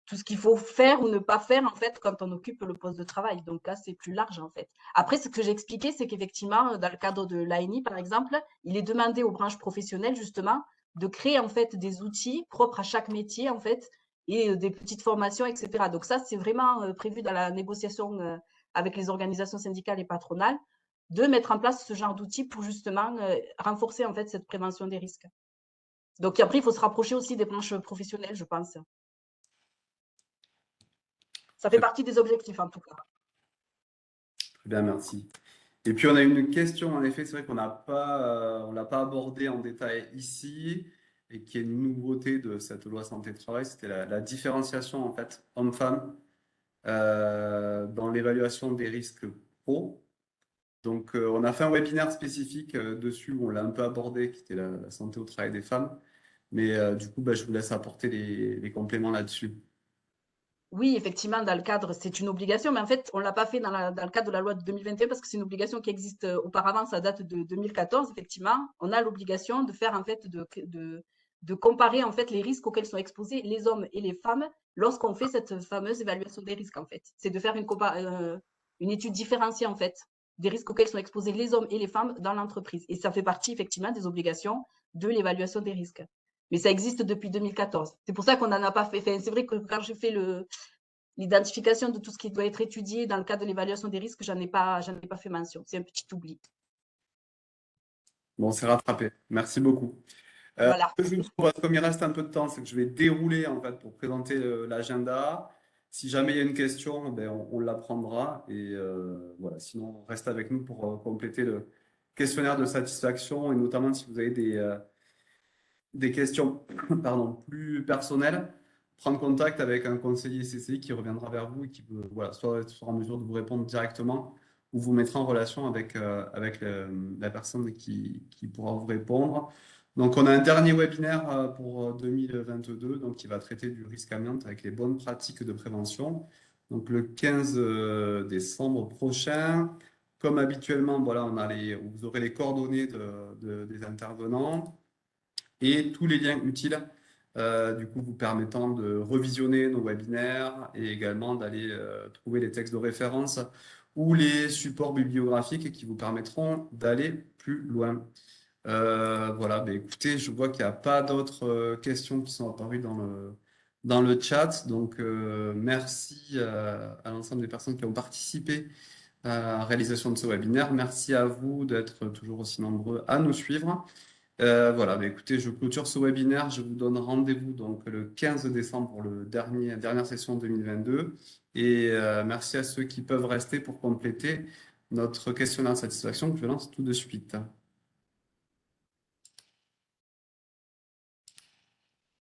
tout ce qu'il faut faire ou ne pas faire, en fait, quand on occupe le poste de travail. Donc là, c'est plus large, en fait. Après, ce que j'ai expliqué, c'est qu'effectivement, dans le cadre de l'ANI, par exemple, il est demandé aux branches professionnelles, justement, de créer, en fait, des outils propres à chaque métier, en fait, et des petites formations, etc. Donc ça, c'est vraiment prévu dans la négociation avec les organisations syndicales et patronales, de mettre en place ce genre d'outils pour, justement, renforcer, en fait, cette prévention des risques. Donc après, il faut se rapprocher aussi des branches professionnelles, je pense. Ça fait Très, partie des objectifs, en tout cas. très bien, merci. Et puis, on a une question, en effet, c'est vrai on l'a pas abordé en détail ici, et qui est une nouveauté de cette loi santé-travail, c'était la différenciation, en fait, homme-femme, dans l'évaluation des risques pro. Donc, on a fait un webinaire spécifique dessus, où on l'a un peu abordé, qui était la santé au travail des femmes. Mais du coup, bah, je vous laisse apporter les compléments là-dessus. Oui, effectivement, dans le cadre, c'est une obligation, mais en fait, on ne l'a pas fait dans le cadre de la loi de 2021 parce que c'est une obligation qui existe auparavant, ça date de 2014, effectivement. On a l'obligation de faire, en fait, de comparer, en fait, les risques auxquels sont exposés les hommes et les femmes lorsqu'on fait cette fameuse évaluation des risques, en fait. C'est de faire une étude différenciée, en fait, des risques auxquels sont exposés les hommes et les femmes dans l'entreprise. Et ça fait partie, effectivement, des obligations de l'évaluation des risques. Mais ça existe depuis 2014. C'est pour ça qu'on n'en a pas fait. Enfin, c'est vrai que quand j'ai fait l'identification de tout ce qui doit être étudié dans le cadre de l'évaluation des risques, j'en ai pas fait mention. C'est un petit oubli. Bon, c'est rattrapé. Merci beaucoup. Voilà. Ce que je vous propose, comme il reste un peu de temps, c'est que je vais dérouler en fait pour présenter l'agenda. Si jamais il y a une question, ben, on la prendra. Et voilà, sinon, on reste avec nous pour compléter le questionnaire de satisfaction et notamment si vous avez des questions pardon, plus personnelles, prendre contact avec un conseiller CCI qui reviendra vers vous et qui voilà, soit sera en mesure de vous répondre directement ou vous mettra en relation avec la personne qui pourra vous répondre. Donc, on a un dernier webinaire pour 2022 donc, qui va traiter du risque amiante avec les bonnes pratiques de prévention. Donc, le 15 décembre prochain. Comme habituellement, voilà, vous aurez les coordonnées des intervenants et tous les liens utiles, du coup, vous permettant de revisionner nos webinaires et également d'aller trouver les textes de référence ou les supports bibliographiques qui vous permettront d'aller plus loin. Voilà, ben écoutez, je vois qu'il n'y a pas d'autres questions qui sont apparues dans le chat. Donc, merci à l'ensemble des personnes qui ont participé à la réalisation de ce webinaire. Merci à vous d'être toujours aussi nombreux à nous suivre. Voilà, bah écoutez, je clôture ce webinaire. Je vous donne rendez-vous donc le 15 décembre pour dernière session 2022. Et merci à ceux qui peuvent rester pour compléter notre questionnaire de satisfaction que je lance tout de suite.